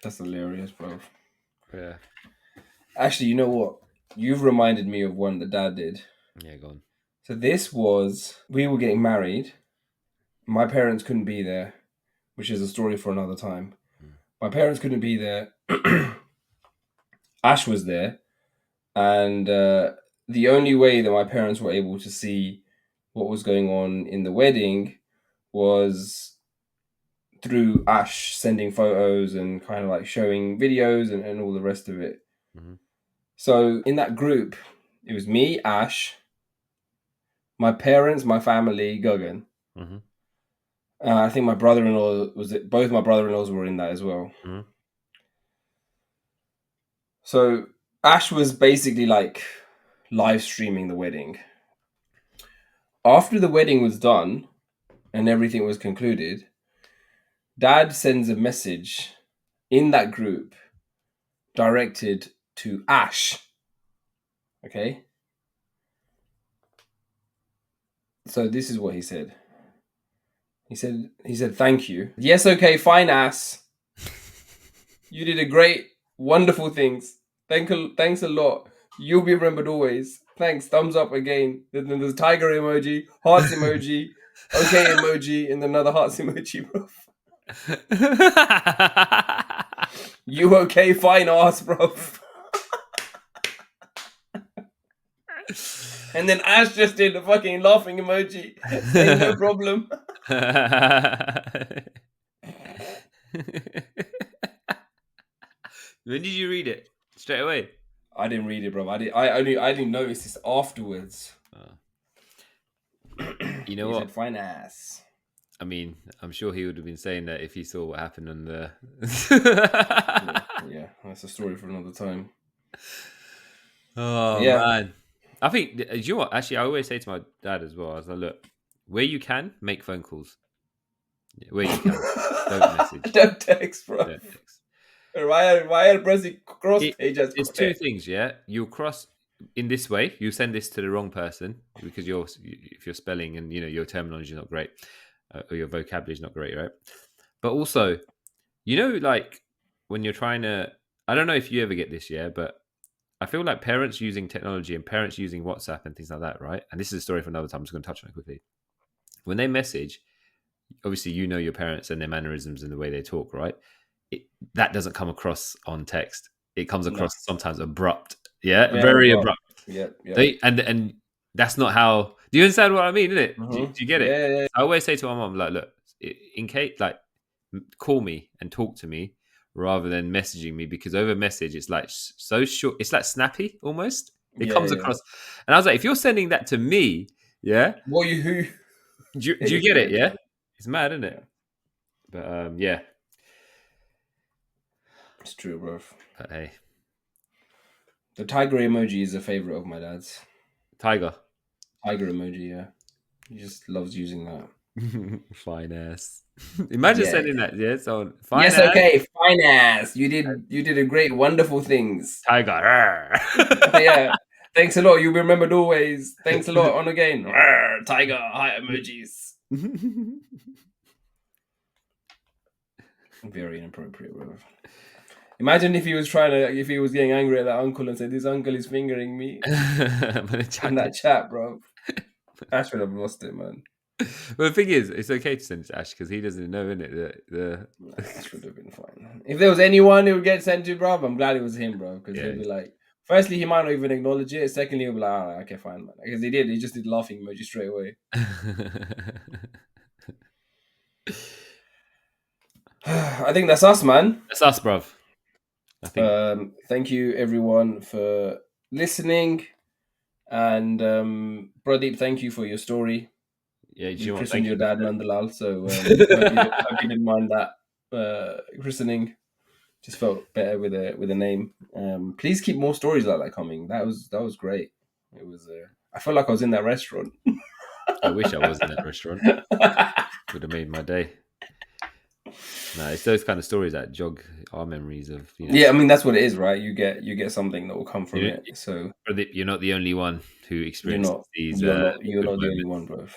Speaker 2: That's hilarious, bro.
Speaker 1: Yeah.
Speaker 2: Actually, you know what? You've reminded me of one that Dad did.
Speaker 1: Yeah, go on.
Speaker 2: So we were getting married. My parents couldn't be there, which is a story for another time. My parents couldn't be there. Ash was there. And the only way that my parents were able to see what was going on in the wedding was through Ash sending photos and kind of like showing videos and all the rest of it.
Speaker 1: Mm-hmm.
Speaker 2: So in that group, it was me, Ash, my parents, my family, Guggen.
Speaker 1: Mm-hmm.
Speaker 2: I think my brother-in-law was it. Both my brother-in-laws were in that as well.
Speaker 1: Mm-hmm.
Speaker 2: So Ash was basically like live streaming the wedding. After the wedding was done and everything was concluded, Dad sends a message in that group directed to Ash. Okay? So this is what he said. He said, thank you. Yes, okay, fine, ass. You did a great, wonderful things. Thanks a lot. You'll be remembered always. Thanks, thumbs up again. Then there's tiger emoji, hearts emoji, okay emoji, and another hearts emoji, bro. You okay, fine ass, bro. And then Ash just did the fucking laughing emoji. Saying no problem.
Speaker 1: When did you read it? Straight away?
Speaker 2: I didn't read it, bro. I didn't notice this afterwards.
Speaker 1: You know
Speaker 2: he
Speaker 1: what?
Speaker 2: Said, fine ass.
Speaker 1: I mean, I'm sure he would have been saying that if he saw what happened on the.
Speaker 2: yeah, that's a story for another time.
Speaker 1: Oh
Speaker 2: yeah.
Speaker 1: Man, I think you know what? Actually, I always say to my dad as well. I was like, look, where you can, make phone calls. Where you can, don't message,
Speaker 2: don't text, bro.
Speaker 1: Don't text.
Speaker 2: Why are pressing cross page as
Speaker 1: It's two
Speaker 2: content?
Speaker 1: things. Yeah, you'll cross in this way. You send this to the wrong person because if you're spelling and your terminology is not great, or your vocabulary is not great, right? But also, like when you're trying to, I don't know if you ever get this, yeah, but I feel like parents using technology and parents using WhatsApp and things like that, right? And this is a story for another time. I'm just going to touch on it quickly. When they message, obviously your parents and their mannerisms and the way they talk, right? That doesn't come across on text. It comes
Speaker 2: No,
Speaker 1: across sometimes abrupt. Yeah,
Speaker 2: very
Speaker 1: very
Speaker 2: abrupt.
Speaker 1: abrupt.
Speaker 2: Yep, yep.
Speaker 1: And that's not how. Do you understand what I mean? Isn't it? Do
Speaker 2: Mm-hmm.
Speaker 1: you get it?
Speaker 2: Yeah, yeah,
Speaker 1: I always say to my mom, like, look, in case, like, call me and talk to me rather than messaging me, because over message it's like so short. It's like snappy almost. It
Speaker 2: yeah,
Speaker 1: comes
Speaker 2: yeah.
Speaker 1: across, and I was like, if you're sending that to me, yeah,
Speaker 2: What you who?
Speaker 1: do you get it?
Speaker 2: Yeah,
Speaker 1: Yeah, it's mad, isn't
Speaker 2: yeah.
Speaker 1: it? But yeah.
Speaker 2: It's true, bro.
Speaker 1: But hey,
Speaker 2: The tiger emoji is a favorite of my dad's.
Speaker 1: tiger.
Speaker 2: Tiger emoji, yeah. He just loves using that.
Speaker 1: Fine ass. Imagine
Speaker 2: Yeah.
Speaker 1: sending that, yeah. So fine
Speaker 2: Yes,
Speaker 1: ass
Speaker 2: okay, fine ass. You did a great, wonderful things.
Speaker 1: tiger.
Speaker 2: Yeah. Thanks a lot. You'll be remembered always. Thanks a lot. On again. Tiger, heart emojis. Very inappropriate, bro. Imagine if he was getting angry at that uncle and said, "This uncle is fingering me," in that chat, bro. Ash would have lost it, man.
Speaker 1: Well, the thing is, it's okay to send it to Ash because he doesn't know, innit?
Speaker 2: Nah, Ash would have been fine. If there was anyone who would get sent to, bro, I'm glad it was him, bro, because
Speaker 1: Yeah.
Speaker 2: he'll be like, firstly, he might not even acknowledge it. Secondly, he'll be like, all right, okay, fine, man. Because he did. He just did laughing emoji straight away. I think that's us, man.
Speaker 1: That's us, bruv. I think.
Speaker 2: Thank you, everyone, for listening. And Pradeep, thank you for your story.
Speaker 1: Yeah,
Speaker 2: You
Speaker 1: what?
Speaker 2: christened
Speaker 1: Thank
Speaker 2: your
Speaker 1: you.
Speaker 2: dad Nandalal, so hope you didn't mind that christening. Just felt better with a name. Please keep more stories like that coming. That was great. It was. I felt like I was in that restaurant.
Speaker 1: I wish I was in that restaurant. Would have made my day. No, it's those kind of stories that jog our memories of.
Speaker 2: Yeah, I mean that's what it is, right? You get something that will come from
Speaker 1: You
Speaker 2: it. So
Speaker 1: you're not the only one who
Speaker 2: you're
Speaker 1: experiences
Speaker 2: not
Speaker 1: these
Speaker 2: you're
Speaker 1: good
Speaker 2: not the only
Speaker 1: moments.
Speaker 2: one, bro.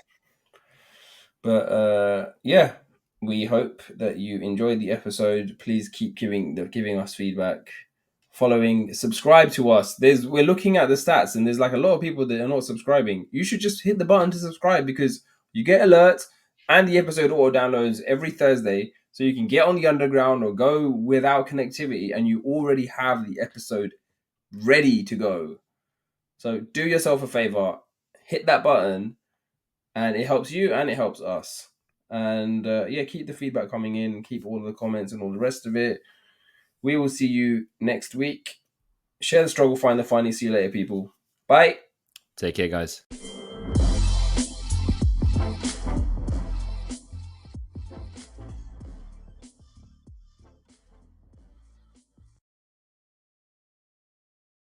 Speaker 2: But yeah, we hope that you enjoyed the episode. Please keep giving us feedback, subscribe to us. We're looking at the stats, and there's like a lot of people that are not subscribing. You should just hit the button to subscribe because you get alerts and the episode auto downloads every Thursday, so you can get on the underground or go without connectivity, and you already have the episode ready to go. So do yourself a favor, hit that button, and it helps you and it helps us. And yeah, keep the feedback coming in, keep all the comments and all the rest of it. We will see you next week. Share the struggle, find the funny. See you later, people. Bye.
Speaker 1: Take care, guys.